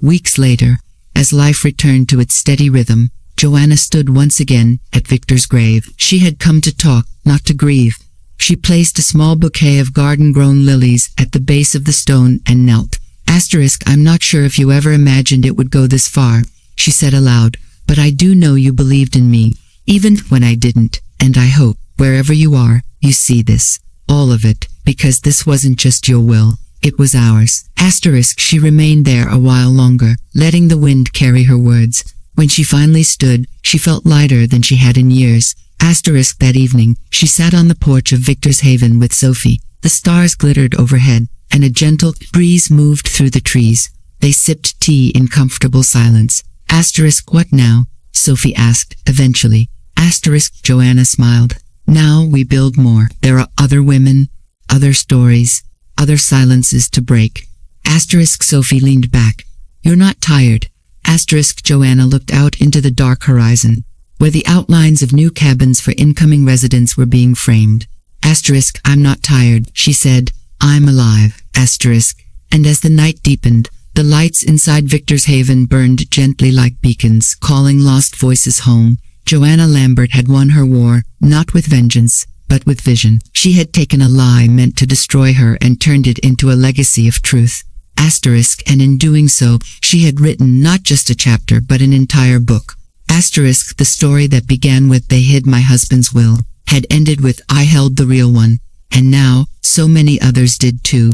Weeks later, as life returned to its steady rhythm, Joanna stood once again at Victor's grave. She had come to talk, not to grieve. She placed a small bouquet of garden-grown lilies at the base of the stone and knelt. I'm not sure if you ever imagined it would go this far, she said aloud, but I do know you believed in me, even when I didn't, and I hope, wherever you are, you see this, all of it, because this wasn't just your will, it was ours. She remained there a while longer, letting the wind carry her words. When she finally stood, she felt lighter than she had in years. That evening, she sat on the porch of Victor's Haven with Sophie. The stars glittered overhead, and a gentle breeze moved through the trees. They sipped tea in comfortable silence. What now? Sophie asked, eventually. Joanna smiled. Now we build more. There are other women, other stories, other silences to break. Sophie leaned back. You're not tired. Joanna looked out into the dark horizon, where the outlines of new cabins for incoming residents were being framed. I'm not tired, she said. I'm alive. And as the night deepened, the lights inside Victor's Haven burned gently like beacons, calling lost voices home. Joanna Lambert had won her war, not with vengeance, but with vision. She had taken a lie meant to destroy her and turned it into a legacy of truth. And in doing so, she had written not just a chapter but an entire book. The story that began with "They hid my husband's will" had ended with "I held the real one," and now, so many others did too.